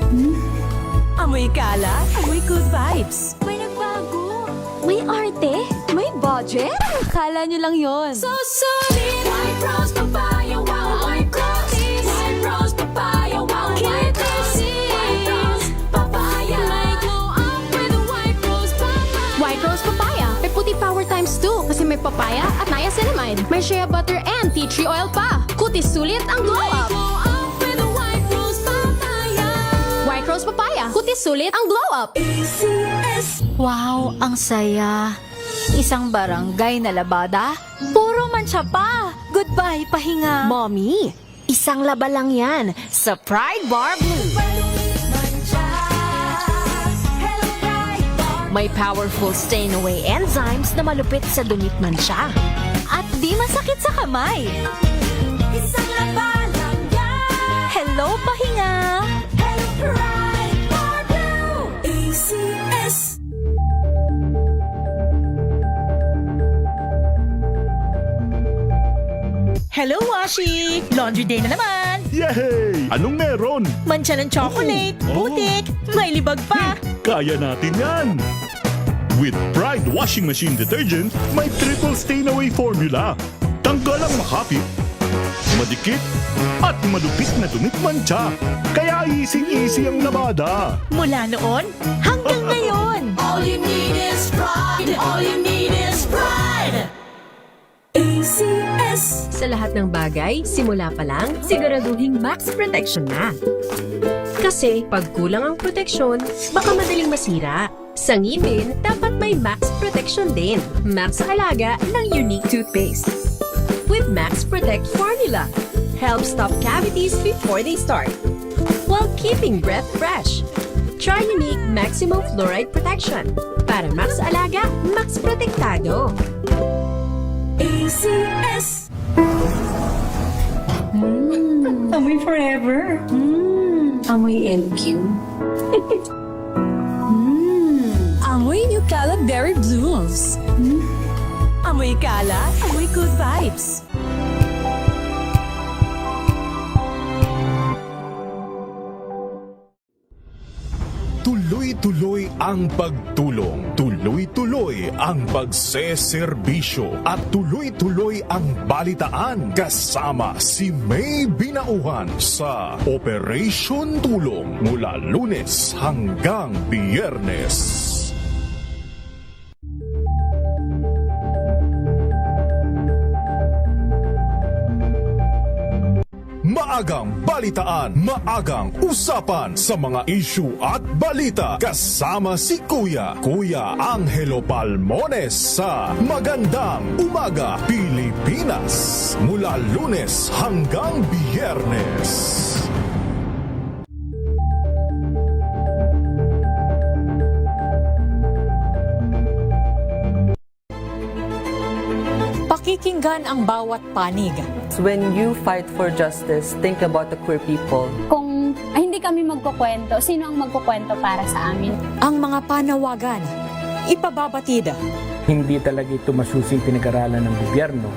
Amoy Cala, amoy good vibes. May nagbago! May arte! May budget! Akala nyo lang yon. So solid! White Rose Papaya, wow, white rose. White Rose Papaya, wow, white rose. White Rose Rose Papaya. May puti power times 2 kasi may papaya at niacinamide. May shea butter and tea tree oil pa. Kutis sulit ang glow up. with a White Rose Papaya. White Rose Papaya. Kutis sulit ang glow up. ACS. Wow, ang saya. Isang barangay na labada, puro mancha pa. Goodbye, pahinga. Mommy, isang laba lang yan sa Pride Bar Blue. May powerful stain-away enzymes na malupit sa dunit mancha. At di masakit sa kamay. Isang laba lang yan. Hello, pahinga. Hello, Pride Bar Blue. ACS. Hello, Washi! Laundry day na naman! Yay! Anong meron? Mancha ng chocolate, putik, may libag pa. Kaya natin yan! With Pride Washing Machine Detergent, may triple stain-away formula. Tanggal ang makapit, madikit, at malupit na dunit mancha. Kaya easy-easy ang labada. Mula noon hanggang ngayon. All you need is pride. All you need is pride. ACS. Sa lahat ng bagay, simula pa lang, siguraduhing max protection na. Kasi pag kulang ang proteksyon, baka madaling masira. Sa ngipin, dapat may max protection din. Max sa alaga ng Unique Toothpaste. With Max Protect Formula, helps stop cavities before they start, while keeping breath fresh. Try Unique Maximum Fluoride Protection. Para max alaga, max protektado. ACS. Amoy forever. Amoy LQ. Amoy New Cala Berry Blooms. Amoy Cala, amoy good vibes. Tuloy-tuloy ang pagtulong, tuloy-tuloy ang pagseserbisyo, at tuloy-tuloy ang balitaan kasama si May Binauhan sa Operation Tulong mula Lunes hanggang Biyernes. Maagang balitaan, maagang usapan sa mga issue at balita kasama si Kuya Angelo Palmones sa Magandang Umaga Pilipinas mula Lunes hanggang Biyernes. Pakikinggan ang bawat panig. When you fight for justice, think about the queer people. Kung hindi kami magkukwento, sino ang magkukwento para sa amin? Ang mga panawagan, ipababatid. Hindi talaga ito masusing pinag-aralan ng gobyerno.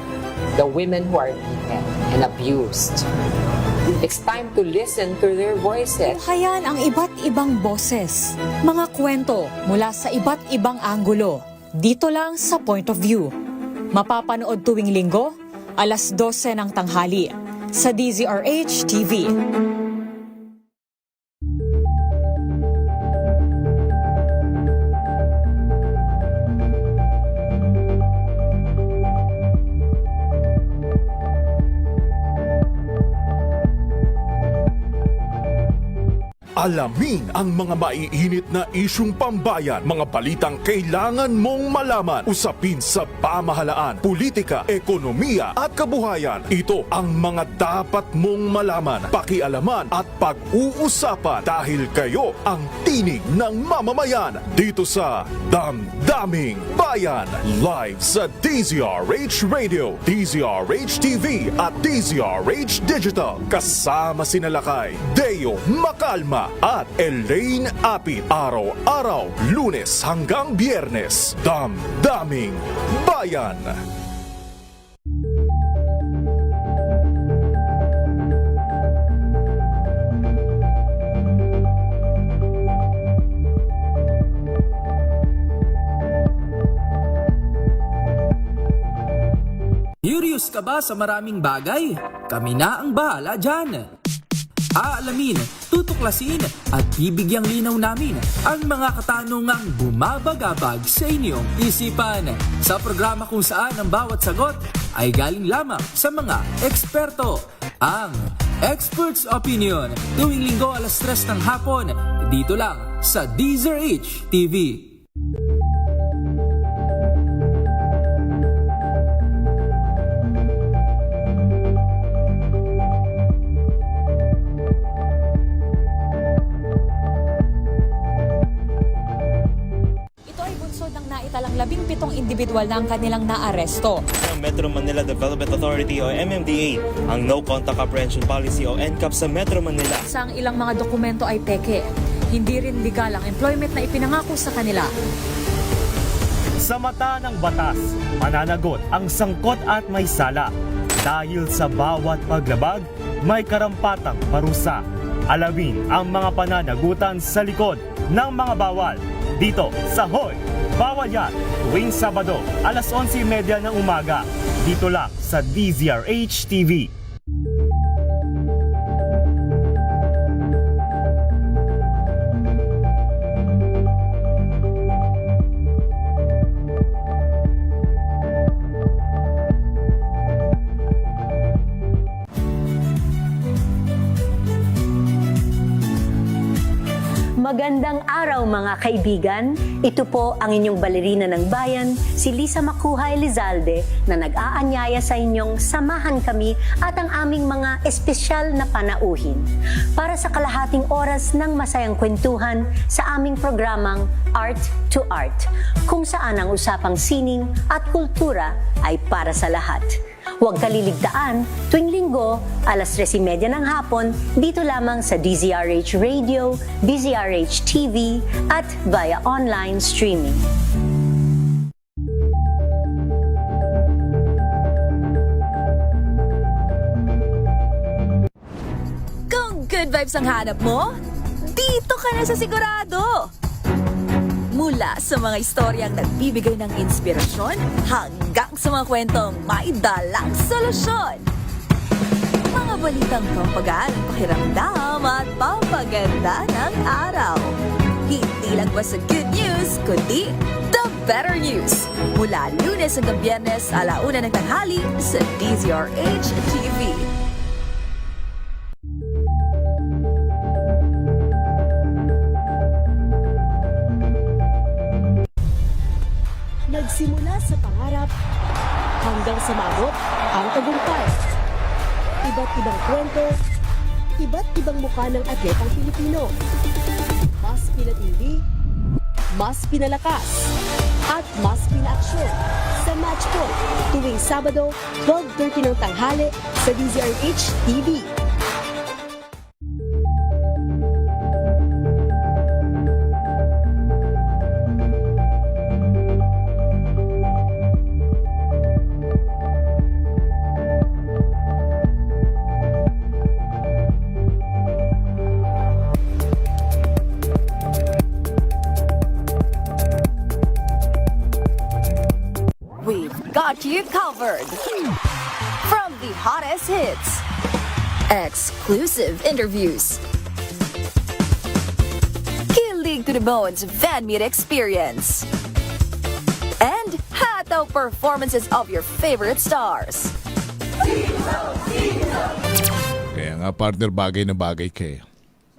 The women who are beaten and abused. It's time to listen to their voices. Hayan ang iba't ibang boses. Mga kwento mula sa iba't ibang anggulo. Dito lang sa Point of View. Mapapanood tuwing Linggo, alas 12 ng tanghali sa DZRH TV. Alamin ang mga maiinit na isyung pambayan, mga balitang kailangan mong malaman, usapin sa pamahalaan, politika, ekonomiya at kabuhayan. Ito ang mga dapat mong malaman, pakialaman at pag-uusapan dahil kayo ang tinig ng mamamayan dito sa Damdaming Bayan. Live sa DZRH Radio, DZRH TV at DZRH Digital. Kasama sinalakay Deo Macalma at Elaine Apit. Araw-araw, Lunes hanggang Biyernes. Damdaming Bayan. Curious ka ba sa maraming bagay? Kami na ang bahala dyan. Aalamin, tutok tutuklasin at bibigyang linaw namin ang mga katanungang bumabagabag sa inyong isipan. Sa programa kung saan ang bawat sagot ay galing lamang sa mga eksperto. Ang Expert's Opinion, tuwing linggo 3:00 ng hapon, dito lang sa DZRH TV. Ito ay bunsod ng naitalang 17 individual na ang kanilang naaresto. Ng Metro Manila Development Authority o MMDA ang No Contact Apprehension Policy o NCAP sa Metro Manila. Sa ang ilang mga dokumento ay peke. Hindi rin legal ang employment na ipinangako sa kanila. Sa mata ng batas, mananagot ang sangkot at may sala. Dahil sa bawat paglabag, may karampatang parusa. Alamin ang mga pananagutan sa likod ng mga bawal. Dito sa Hoy! Bawal Yan! Tuwing Sabado, 11:30 ng umaga. Dito lang sa DZRH TV. Magandang araw mga kaibigan. Ito po ang inyong balerina ng bayan, si Lisa Macuhay Lizalde, na nag-aanyaya sa inyong samahan kami at ang aming mga espesyal na panauhin para sa kalahating oras ng masayang kwentuhan sa aming programang Art to Art, kung saan ang usapang sining at kultura ay para sa lahat. Huwag kaliligtaan, tuwing linggo, 3:30 ng hapon, dito lamang sa DZRH Radio, DZRH TV, at via online streaming. Kung good vibes ang hanap mo, dito ka na sa sigurado! Mula sa mga istoryang nagbibigay ng inspirasyon hanggang sa mga kwentong may dalang solusyon. Mga balitang pampagaan, pakiramdam at pampaganda ng araw. Hindi lang basta good news, kundi the better news. Mula Lunes hanggang Biyernes, 1:00 ng tanghali sa DZRH TV. Nagsimula sa pangarap hanggang sa maabot ang tagumpay. Iba't ibang kwento, iba't ibang mukha ng atletang Pilipino. Mas pinatindi, mas pinalakas, at mas pinaaksyon sa Match Point tuwing Sabado, 12:30 ng tanghali sa DZRH TV. Got you covered. From the hottest hits, exclusive interviews, kilig to the bones fan meet experience, and hataw performances of your favorite stars. Kaya nga partner, bagay na bagay kayo.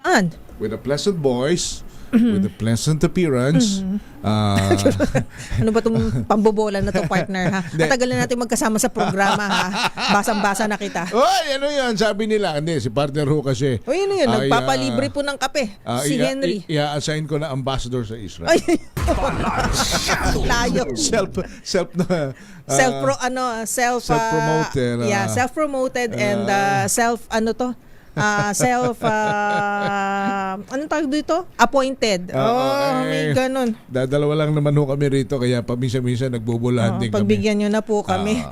Saan? With a pleasant voice, with a pleasant appearance. Ano ba itong pambobola na to, partner, ha? Matagal na natin magkasama sa programa, ha? Basang-basa na kita. Oy, ano yun? Sabi nila, hindi, si partner ho kasi. Uy, ano yun? Nagpapalibre po ng kape. Si Henry. I-assign ko na ambassador sa Israel. Ay, layo. Self-promoted. Self-promoted and anong tawag dito? Appointed. May ganun. Dalawa lang naman ho kami rito, kaya paminsan-minsan nagbubulahan din kami. Pagbigyan nyo na po kami.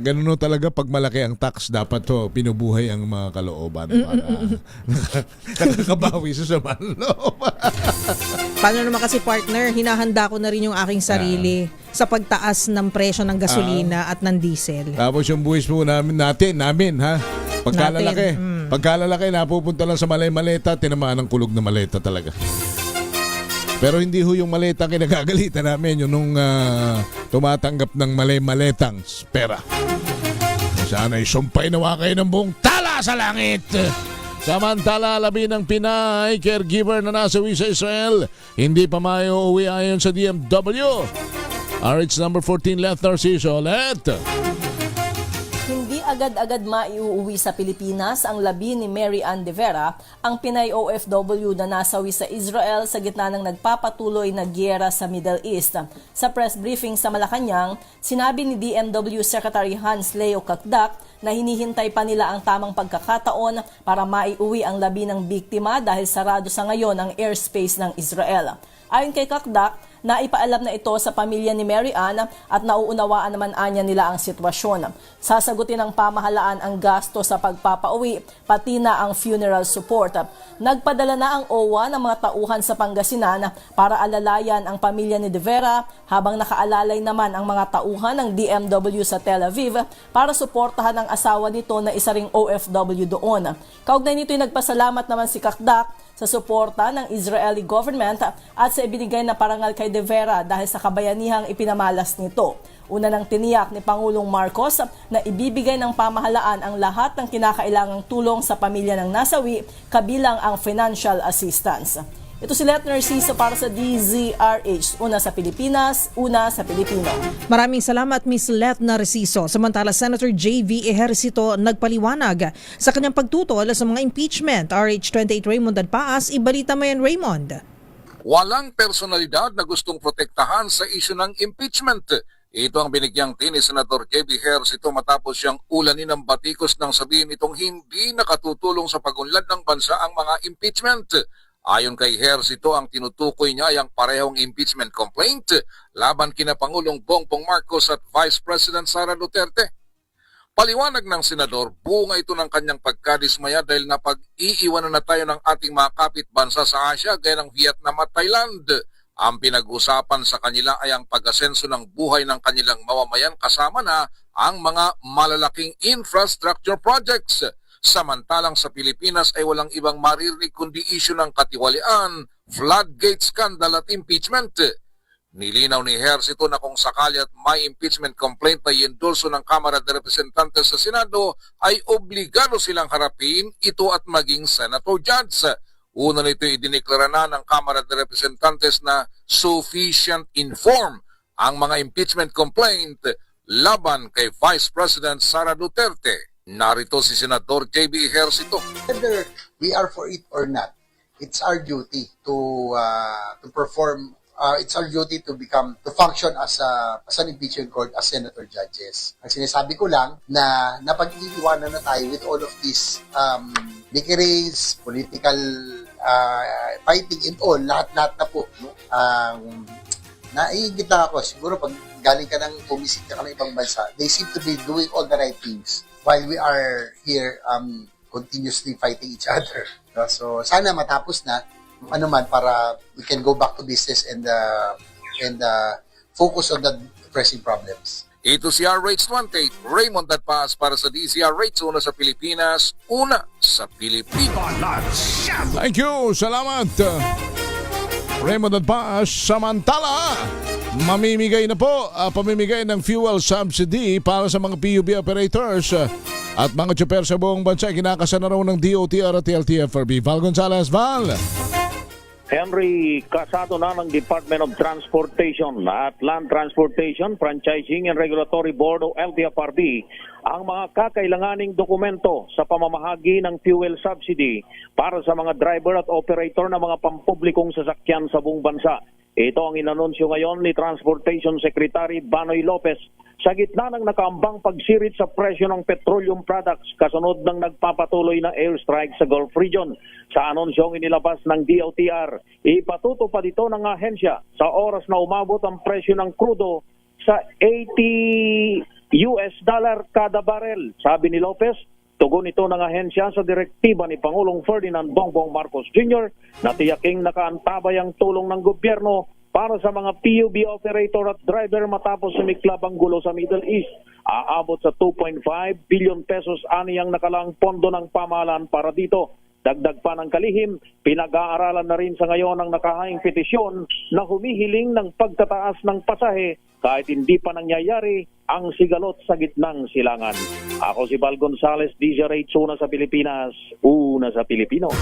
Ganun ho talaga, pag malaki ang tax, dapat ho pinubuhay ang mga kalooban para nakakabawi sa saman loob. Paano naman kasi, partner, hinahanda ko na rin yung aking sarili sa pagtaas ng presyo ng gasolina at ng diesel. Tapos yung buwis po namin ha? Pagkalalaki. Pagkalalaki, napupunta lang sa maleta, tinamaan ng kulog na maleta talaga. Pero hindi ho yung maleta kinagagalitan namin, yun nung tumatanggap ng maletang pera. Sana'y sumpay nawa kayo ng buong tala sa langit. Samantala, labi ng Pinay caregiver na nasawi sa Israel, hindi pa maiuwi ayon sa DMW. RH number 14, Leth Narciso. Let. Hindi agad-agad maiuwi sa Pilipinas ang labi ni Mary Ann de Vera, ang Pinay OFW na nasawi sa Israel sa gitna ng nagpapatuloy na giyera sa Middle East. Sa press briefing sa Malacanang, sinabi ni DMW Secretary Hans Leo Kakdak na hinihintay pa nila ang tamang pagkakataon para maiuwi ang labi ng biktima dahil sarado sa ngayon ang airspace ng Israel. Ayon kay Kakdak, naipaalam na ito sa pamilya ni Mary Ann at nauunawaan naman anya nila ang sitwasyon. Sasagutin ng pamahalaan ang gasto sa pagpapauwi, pati na ang funeral support. Nagpadala na ang OWA ng mga tauhan sa Pangasinan para alalayan ang pamilya ni De Vera, habang nakaalalay naman ang mga tauhan ng DMW sa Tel Aviv para suportahan ang asawa nito na isa ring OFW doon. Kaugnay nito'y nagpasalamat naman si Kakdak sa suporta ng Israeli government at sa ibinigay na parangal kay De Vera dahil sa kabayanihang ipinamalas nito. Una nang tiniyak ni Pangulong Marcos na ibibigay ng pamahalaan ang lahat ng kinakailangang tulong sa pamilya ng nasawi, kabilang ang financial assistance. Ito si Leth Narciso para sa DZRH. Una sa Pilipinas, una sa Pilipino. Maraming salamat, Ms. Leth Narciso. Samantala, Senator J.V. Ejercito nagpaliwanag sa kanyang pagtutol sa mga impeachment. RH28 Raymond Dadpaas, ibalita mo yan, Raymond. Walang personalidad na gustong protektahan sa isyu ng impeachment. Ito ang binigyang tin ni Senator J.B. Ejercito matapos siyang ulanin ng batikos ng sabihin itong hindi nakatutulong sa pagunlad ng bansa ang mga impeachment. Ayon kay Ejercito, ang tinutukoy niya ay ang parehong impeachment complaint laban kina Pangulong Bongbong Marcos at Vice President Sara Duterte. Paliwanag ng senador, bunga ito ng kanyang pagkadismaya dahil napag-iiwanan na tayo ng ating mga kapitbansa sa Asia gaya ng Vietnam at Thailand. Ang pinag-usapan sa kanila ay ang pag-asenso ng buhay ng kanilang mamamayan kasama na ang mga malalaking infrastructure projects. Samantalang sa Pilipinas ay walang ibang maririnig kundi issue ng katiwalian, floodgate scandal at impeachment. Nilinaw ni Ejercito na kung sakali at may impeachment complaint na iendorso ng Kamara de Representantes sa Senado, ay obligado silang harapin ito at maging Senator Judge. Una nito idineklara na ng Kamara de Representantes na sufficient inform ang mga impeachment complaint laban kay Vice President Sara Duterte. Narito si Senador J.B. Ejercito. Whether we are for it or not, it's our duty to perform. It's our duty to function as an impeachment court as senator judges. Ang sinasabi ko lang na napag-iiwanan na tayo with all of these bickerings, political fighting and all, lahat na po. No? Naiingit lang ako, siguro pag galing ka ng bumisita ka ng ibang bansa, they seem to be doing all the right things while we are here continuously fighting each other. So sana matapos na ano man para we can go back to business and focus on the pressing problems. Ito si RH28, Raymond Dadpaas para sa DZRH, una sa Pilipinas, una sa Pilipinas. Thank you, salamat. Raymond Dadpaas. Samantala, mamimigay na po pamimigay ng fuel subsidy para sa mga PUB operators at mga tsuper sa buong bansa. Kinakasa na raw ng DOTR at LTFRB. Val Gonzalez, Val. Henry, kasado na ng Department of Transportation at Land Transportation, Franchising and Regulatory Board o LTFRB ang mga kakailanganing dokumento sa pamamahagi ng fuel subsidy para sa mga driver at operator ng mga pampublikong sasakyan sa buong bansa. Ito ang inanunsyo ngayon ni Transportation Secretary Banoy Lopez sa gitna ng nakaambang pagsirit sa presyo ng petroleum products kasunod ng nagpapatuloy na airstrike sa Gulf region. Sa anunsyong inilabas ng DOTR, ipatutupad ito ng ahensya sa oras na umabot ang presyo ng crudo sa $80 kada barel. Sabi ni Lopez, tugon ito ng ahensya sa direktiba ni Pangulong Ferdinand Bongbong Marcos Jr. na tiyaking nakaantabay ang tulong ng gobyerno para sa mga PUB operator at driver matapos sumiklab ang gulo sa Middle East. Aabot sa 2.5 billion pesos aniyang nakalang pondo ng pamahalaan para dito. Dagdag pa ng kalihim, pinag-aaralan na rin sa ngayon ang nakahaing petisyon na humihiling ng pagtataas ng pasahe kahit hindi pa nangyayari ang sigalot sa gitnang silangan. Ako si Val Gonzales, DZRH, una sa Pilipinas, una sa Pilipino.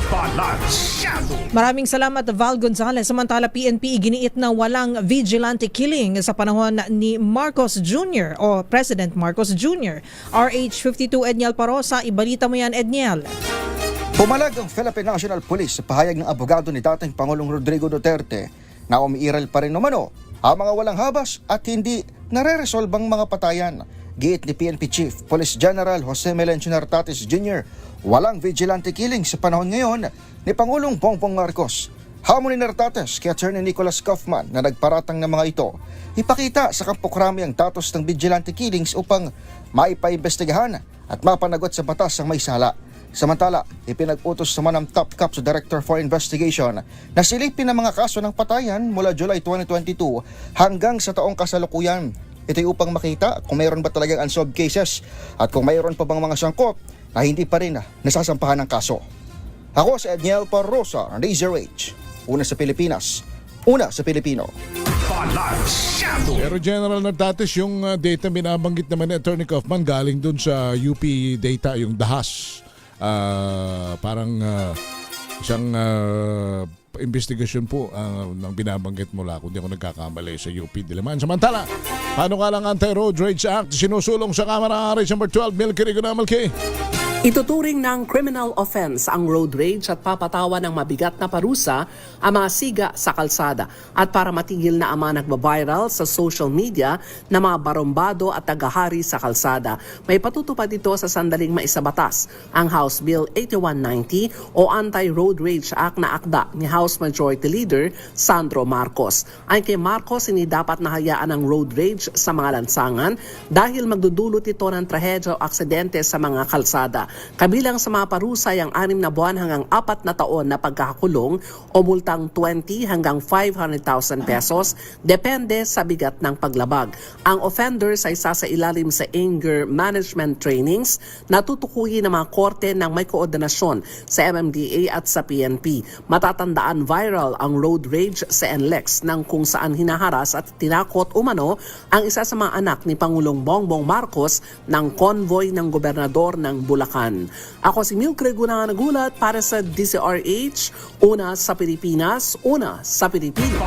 Maraming salamat Val Gonzales. Samantala PNP iginiit na walang vigilante killing sa panahon ni Marcos Jr. o President Marcos Jr. RH52 Edniel Parosa, ibalita mo yan Edniel. Pumalag ang Philippine National Police sa pahayag ng abogado ni dating Pangulong Rodrigo Duterte na umiiral pa rin umano ang mga walang habas at hindi nare-resolbang mga patayan. Giit ni PNP Chief Police General Jose Melencio Nartates Jr., walang vigilante killing sa panahon ngayon ni Pangulong Bongbong Marcos. Hamon ni Nartates kay Attorney Nicholas Kaufman na nagparatang ng mga ito, ipakita sa Kampo Krami ang datos ng vigilante killings upang maipaimbestigahan at mapanagot sa batas ang may sala. Samantala, ipinag-utos naman ng Top Cops Director for Investigation na silipin ang mga kaso ng patayan mula July 2022 hanggang sa taong kasalukuyan. Ito'y upang makita kung mayroon ba talagang unsolved cases at kung mayroon pa bang mga sangkot na hindi pa rin nasasampahan ng kaso. Ako si Edniel Parosa, DZRH, una sa Pilipinas, una sa Pilipino. Pero General Nartates, yung data binabanggit naman ni Attorney Kaufman galing dun sa UP data, yung dahas. Parang isang investigasyon po ng binabanggit mula kung di ako nagkakamali sa UP Diliman. Samantala, paano ka lang Anti-Road Rage Act sinusulong sa Kamara RH number 12, Milky Rigo Malky? Ituturing ng criminal offense ang road rage at papatawan ng mabigat na parusa ang mga siga sa kalsada. At para matigil na ang mga nagbabiral sa social media na mga barombado at tagahari sa kalsada, may patutupad ito sa sandaling maisabatas ang House Bill 8190 o Anti-Road Rage Act na akda ni House Majority Leader Sandro Marcos. Ay kay Marcos, hindi dapat nahayaan ang road rage sa mga lansangan dahil magdudulot ito ng trahedya o aksidente sa mga kalsada. Kabilang sa mga parusay ang 6 na buwan hanggang 4 na taon na pagkakakulong o multang 20 hanggang 500,000 pesos depende sa bigat ng paglabag. Ang offenders ay sasailalim sa anger management trainings na tutukuyin ng mga korte ng may koordinasyon sa MMDA at sa PNP. Matatandaan viral ang road rage sa NLEX nang kung saan hinaharas at tinakot umano ang isa sa mga anak ni Pangulong Bongbong Marcos ng convoy ng gobernador ng Bulacan. Ako si Milky Rigo nagulat para sa DZRH, una sa Pilipinas, una sa Pilipino.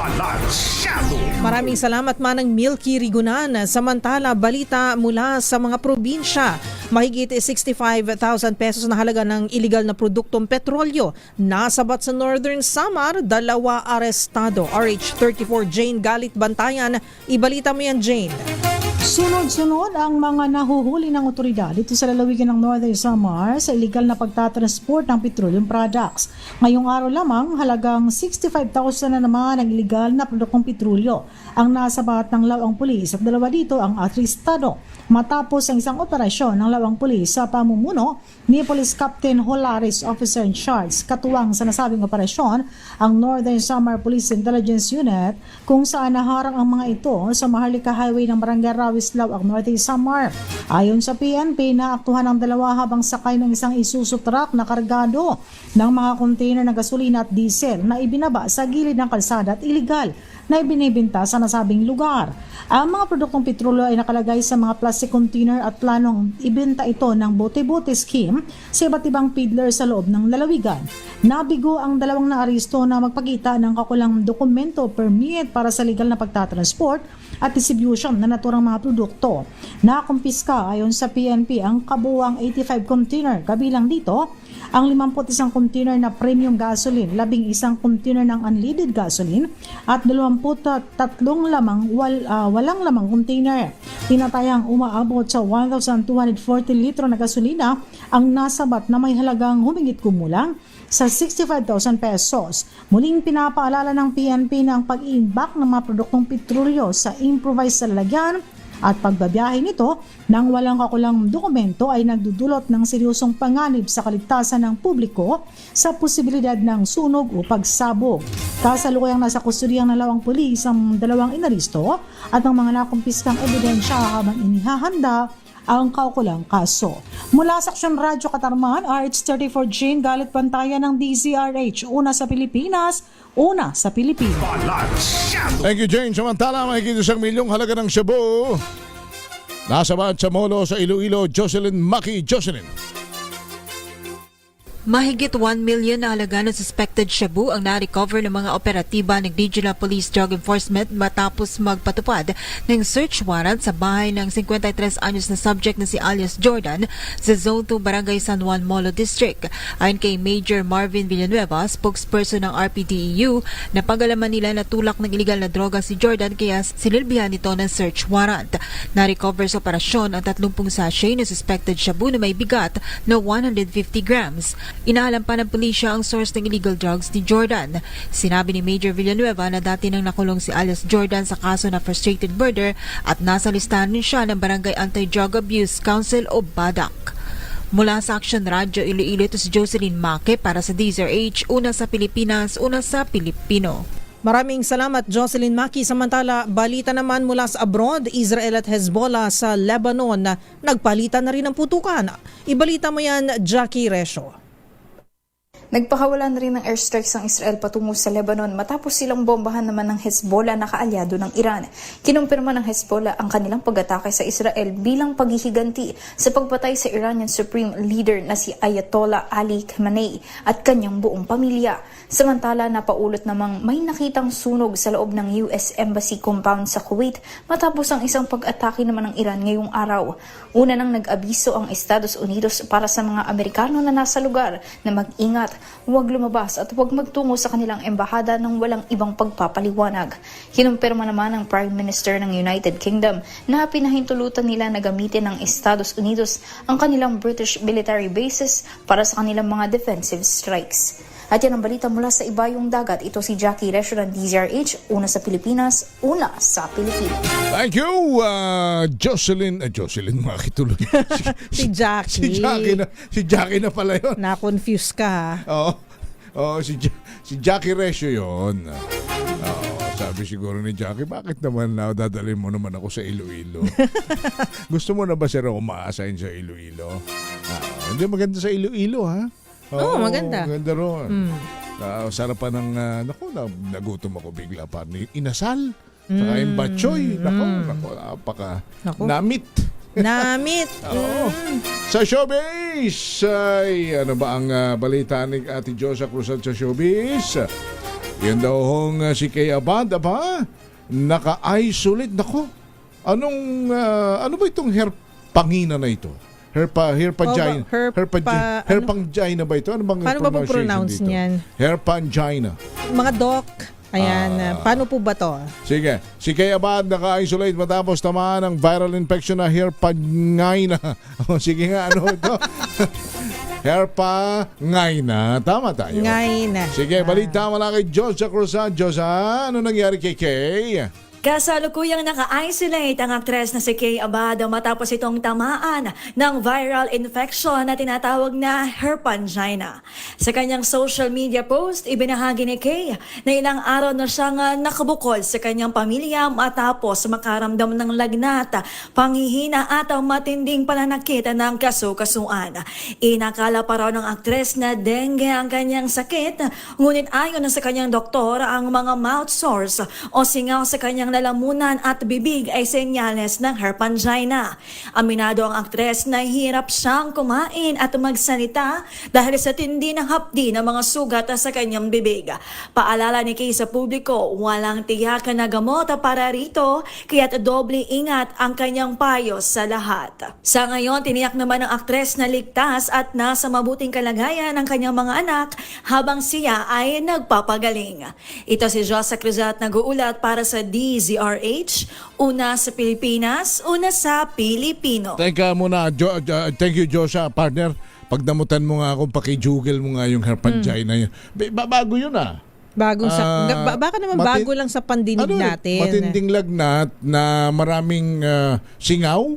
Maraming salamat Manang Milky Rigunan. Samantala, balita mula sa mga probinsya. Mahigit 65,000 pesos na halaga ng iligal na produktong petrolyo nasabat sa Northern Samar, 2 arestado. RH34 Jane Galit Bantayan, ibalita mo yan Jane. Sunod-sunod ang mga nahuhuli ng otoridad dito sa lalawigan ng Northern Samar sa iligal na pagtatransport ng petroleum products. Ngayong araw lamang, halagang 65,000 na naman ang iligal na produktong petrolyo ang nasabat ng lawang pulis at 2 dito ang arestado. Matapos ang isang operasyon ng lawang pulis sa pamumuno ni Police Captain Holaris, Officer in Charge, katuwang sa nasabing operasyon ang Northern Samar Police Intelligence Unit kung saan naharang ang mga ito sa Maharlika Highway ng Barangay Rawislao, ang Northern Samar. Ayon sa PNP, naaktuhan ang 2 habang sakay ng isang Isuzu truck na kargado ng mga container na gasolina at diesel na ibinaba sa gilid ng kalsada at illegal na ibinibenta sa nasabing lugar. Ang mga produktong petrolyo ay nakalagay sa mga plastic container at planong ibenta ito ng bote-bote scheme sa iba't ibang peddler sa loob ng lalawigan. Nabigo ang 2 naaresto na magpakita ng kakulang dokumento permit para sa legal na pagtatransport at distribution na naturang mga produkto. Nakumpiska ayon sa PNP ang kabuuang 85 container, kabilang dito ang 51 container na premium gasoline, 11 container ng unleaded gasoline at 23 walang lamang container. Tinatayang umaabot sa 1,240 litro na gasolina ang nasabat na may halagang humigit kumulang sa 65,000 pesos. Muling pinapaalala ng PNP na ang pag-iimbak ng mga produktong petrolyo sa improvised lalagyan at pagbabiyahe nito nang walang kakulang dokumento ay nagdudulot ng seryosong panganib sa kaligtasan ng publiko sa posibilidad ng sunog o pagsabog. Kasalukuyang nasa kustodiya ng dalawang pulis ang dalawang inaristo at ang mga nakumpiskang ebidensya habang inihahanda ang kaukulang kaso. Mula sa Aksyon Radyo Katarman, RH34 Jane Galit Pantayan ng DZRH. Una sa Pilipinas, una sa Pilipinas. Thank you, Jane. Samantala, makikita siyang milyong halaga ng shabu. Nasa sa Molo sa Iloilo, Jocelyn Maki. Jocelyn. Mahigit 1 million na halaga ng suspected shabu ang na-recover ng mga operatiba ng Regional Police Drug Enforcement matapos magpatupad ng search warrant sa bahay ng 53 anyos na subject na si alias Jordan sa Zone 2 Barangay San Juan, Molo District. Ayon kay Major Marvin Villanueva, spokesperson ng RPDEU, napag-alaman nila na tulak ng iligal na droga si Jordan kaya sinilbihan nito ng search warrant. Na-recover sa operasyon ang 30 sachet ng suspected shabu na may bigat na 150 grams. Inaalam pa ng pulisya ang source ng illegal drugs ni Jordan. Sinabi ni Major Villanueva na dati nang nakulong si alias Jordan sa kaso na frustrated murder at nasa listahan rin siya ng Barangay Anti-Drug Abuse Council o BADAC. Mula sa Action Radio Iloilo, ito si Jocelyn Make para sa DZRH, una sa Pilipinas, una sa Pilipino. Maraming salamat, Jocelyn Maki. Samantala, balita naman mula sa abroad, Israel at Hezbollah sa Lebanon na nagpalitan na rin ng putukan. Ibalita mo yan, Jackie Resho. Nagpakawala na rin ng airstrikes ang Israel patungo sa Lebanon matapos silang bombahan naman ng Hezbollah na kaalyado ng Iran. Kinumpirma ng Hezbollah ang kanilang pag-atake sa Israel bilang paghihiganti sa pagpatay sa Iranian Supreme Leader na si Ayatollah Ali Khamenei at kanyang buong pamilya. Samantala, napaulot namang may nakitang sunog sa loob ng US Embassy compound sa Kuwait matapos ang isang pag-atake naman ng Iran ngayong araw. Una nang nag-abiso ang Estados Unidos para sa mga Amerikano na nasa lugar na mag-ingat, huwag lumabas at huwag magtungo sa kanilang embahada ng walang ibang pagpapaliwanag. Kinumpirma naman ng Prime Minister ng United Kingdom na pinahintulutan nila na gamitin ng Estados Unidos ang kanilang British military bases para sa kanilang mga defensive strikes. At yan ang balita mula sa ibayong dagat. Ito si Jackie Resho ng DZRH, una sa Pilipinas, una sa Pilipinas. Thank you, Jocelyn. Jocelyn, makituloy. Si Jackie. Si Jackie na pala yun. Na-confuse ka. Oo, si Jackie Resho yun. Sabi siguro ni Jackie, bakit naman dadalhin mo naman ako sa Iloilo? Gusto mo na ba sir ako ma-assign sa Iloilo? Hindi maganda sa Iloilo, ha? Oo, maganda. Maganda ron. Sarapan ng, nagutom ako bigla pa. Inasal. Saka yung batchoy. Napaka. Namit. Oo. Sa showbiz, ay ano ba ang balita ni Ate Josa Cruzat sa showbiz? Yun daw hong si Kay Abad, naka-isolate. Ano ba itong herpangina na ito? Herpangina ba ito? Ano bang paano ba po pronounce niyan? Herpangina. Mga doc, ayan, paano po ba to? Sige, si Kay Abad naka-isolate matapos tamaan ng viral infection na herpangina. Sige nga, ano ito? Herpangina. Tama tayo. Ngaina. Sige, balita mula kay Josa Cruzat. Josa, ano nangyari kay Kay? Kasalukuyang naka-isolate ang aktres na si Kay Abad matapos itong tamaan ng viral infection na tinatawag na herpangina. Sa kanyang social media post, ibinahagi ni Kay na ilang araw na siyang nakabukod sa kanyang pamilya matapos makaramdam ng lagnat, panghihina at matinding pananakit ng kasukasuan. Inakala pa raw ng aktres na dengue ang kanyang sakit, ngunit ayon sa kanyang doktor, ang mga mouth sores o singaw sa kanyang lalamunan at bibig ay senyales ng herpangina. Aminado ang aktres na hirap siyang kumain at magsalita dahil sa tindi ng hapdi ng mga sugat sa kanyang bibig. Paalala ni Kay sa publiko, walang tiyak na gamot para rito, kaya't doble ingat ang kanyang payo sa lahat. Sa ngayon, tiniyak naman ng aktres na ligtas at nasa mabuting kalagayan ang kanyang mga anak habang siya ay nagpapagaling. Ito si Josa Cruzat nag-uulat para sa DZRH, una sa Pilipinas, una sa Pilipino. Teka muna, thank you Josa, partner. Pagdamutan mo nga akong paki-juggle mo nga yung herpangina yun. Bago yun Bagong baka naman bago lang sa pandinig natin. Matinding lagnat na maraming singaw.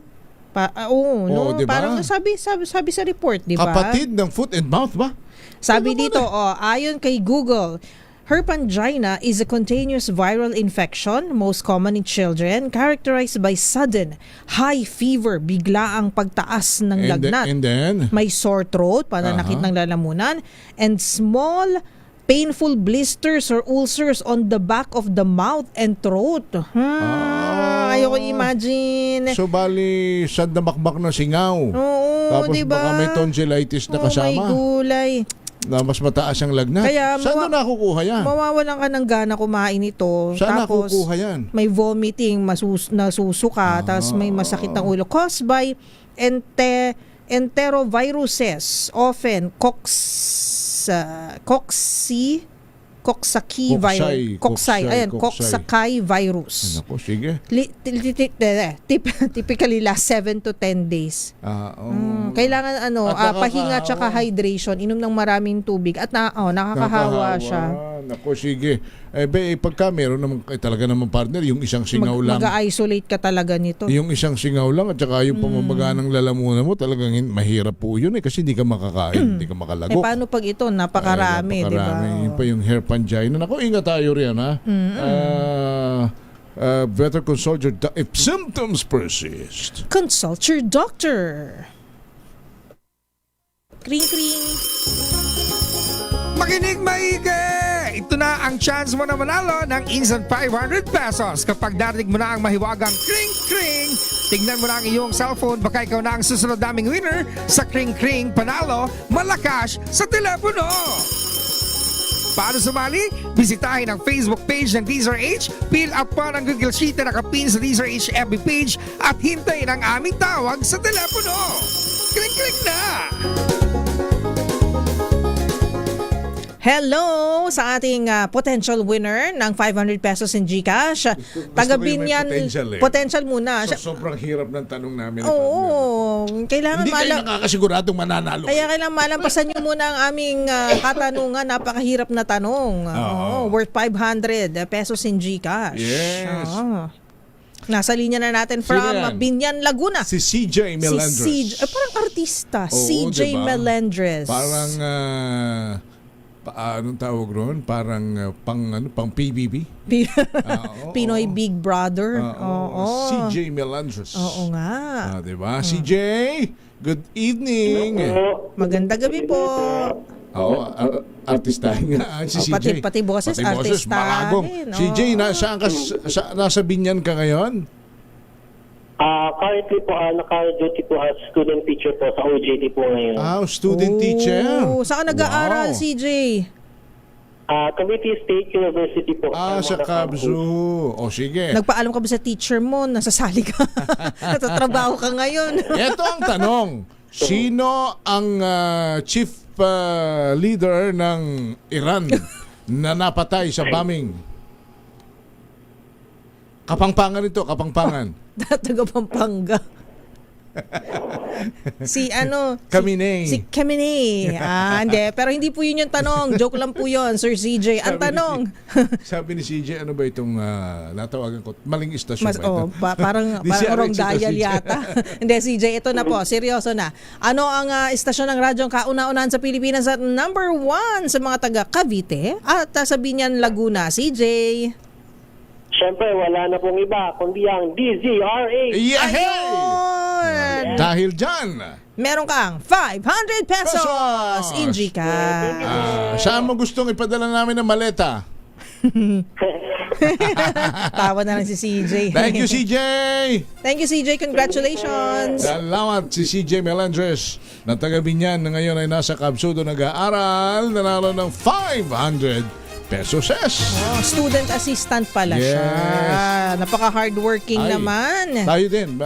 Oo, diba? Parang sabi sa report, di ba? Kapatid ng foot and mouth ba? Sabi dito, ayon kay Google, herpangina is a continuous viral infection, most common in children, characterized by sudden high fever, biglaang pagtaas ng lagnat. And then? May sore throat, pananakit ng lalamunan, and small painful blisters or ulcers on the back of the mouth and throat. Ayoko imagine. So bali, sad na makmak na singaw. Oo, tapos diba? Baka may tonsillitis na kasama. May gulay. Na mas mataas ang lagnat. Kaya saan na nakukuha yan? Mawawalan ka ng gana kumain ito. Saan tapos, nakukuha yan? May vomiting, nasusuka, tapos may masakit ng ulo. Caused by enteroviruses, often Coxsackie virus. Ako, sige. Typically last 7 to 10 days. Kailangan pahinga at hydration, inom ng maraming tubig at nakakahawa siya. Nako, sige. Pagka meron naman talaga naman partner, yung isang singaw lang. Mag-isolate ka talaga nito. Yung isang singaw lang at saka yung pamamaga ng lalamunan mo, talagang mahirap po yun kasi hindi ka makakain, hindi ka makalagok. Paano pag ito? Napakarami, di ba? Yun pa yung herpangina. Nako, ingat tayo riyan, ha? Better consult your doctor if symptoms persist. Consult your doctor. Kring-kring. Makinig maigi! Ito na ang chance mo na manalo ng instant 500 pesos kapag narinig mo na ang mahiwagang kring-kring. Tignan mo na ang iyong cellphone, baka ikaw na ang susunod naming winner sa kring-kring panalo malakas sa telepono. Paano sumali? Bisitahin ang Facebook page ng DZRH, fill up pa ng Google Sheet na nakapin sa DZRH FB page at hintayin ang aming tawag sa telepono. Kring-kring na! Hello sa ating potential winner ng 500 pesos in GCash. Taga Binyan. Potential muna. Sobrang hirap ng tanong namin. Oo. Kailangan hindi kayo nakakasiguradong mananalo. Kaya kailangan malampasan nyo muna ang aming katanungan. Napakahirap na tanong. Worth 500 pesos in GCash. Yes. Nasa linya na natin from Binyan, Laguna. Si CJ Melendres. Parang artista. CJ diba? Melendres. Parang anong tawag ron? Parang pang PBB? Pinoy Big Brother. CJ Melendres. Oo nga. Diba? CJ, good evening. Maganda gabi po. Artistahin nga si CJ. Pati boses, artistahin. CJ, nasa Binyan ka ngayon? Currently po, naka-duty po as student teacher po sa OJT po ngayon. Student teacher. Saan ka nag-aaral, CJ? Cavite State University po. Sa Kabzu. Sige. Nagpaalam ka ba sa teacher mo? Nasasali ka? Natatrabaho ka ngayon? Ito ang tanong. Sino ang chief leader ng Iran na napatay sa bombing? Kapangpangan ito, Kapangpangan. Taga Pampanga. Khamenei. Si Khamenei. Hindi. Pero hindi po yun yung tanong. Joke lang po yun, Sir CJ. Ang tanong. Sabi ni CJ, ano ba itong natawagan ko? Maling istasyon ba ito? Parang wrong dial yata. Hindi, CJ, ito na po. Seryoso na. Ano ang istasyon ng radyong kauna-unahan sa Pilipinas at number 1 sa mga taga Cavite at sa Binyan, Laguna? CJ. Siyempre, wala na pong iba, kundi ang DZRH. Ayun! Dahil dyan, meron kang 500 pesos in GCash. Saan mo gustong ipadala namin ng maleta? Tawa na lang si CJ. Thank you, CJ! Thank you, CJ. Congratulations! Salamat si CJ Melendres na taga Binyan na ngayon ay nasa Kabsudo nag-aaral. Nanalo ng 500 pesos. Student assistant pala siya. Napaka-hardworking naman. Tayo din.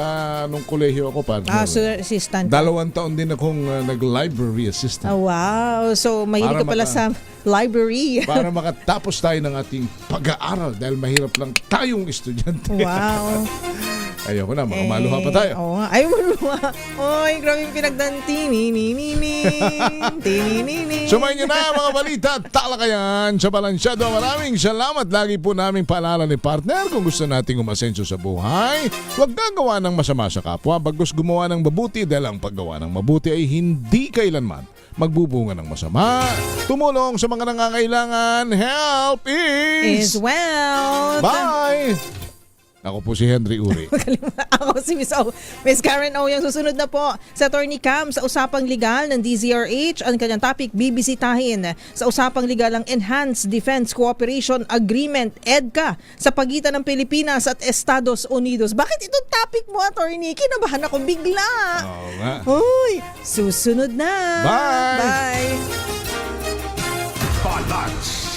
Nung kolehiyo ako pa. Assistant. 2 taon din akong nag-library assistant. Wow. So, mahilig ka pala sa library. Para makatapos tayo ng ating pag-aaral dahil mahirap lang tayong estudyante. Wow. Ayoko na, mga maluha pa tayo. Oo nga. Ay, maluha. Oy, grabe yung pinagdanti. Sumayin nyo na mga balita at talakayan sa Balansyado. Maraming salamat. Lagi po namin paalala ni partner kung gusto nating umasenso sa buhay, huwag gagawa ng masama sa kapwa, bagkus gumawa ng mabuti dahil ang paggawa ng mabuti ay hindi kailanman magbubunga ng masama. Tumulong sa mga nangangailangan. Help is wealth. Bye! Ako po si Henry Uri. Ako si Miss Karen O. Yung susunod na po sa Attorney Cam sa usapang legal ng DZRH. Ang kanyang topic, bibisitahin sa usapang legal ang Enhanced Defense Cooperation Agreement, EDCA, sa pagitan ng Pilipinas at Estados Unidos. Bakit itong topic mo, Attorney? Kinabahan ako bigla. Oo nga. Uy, susunod na. Bye! Bye! Balance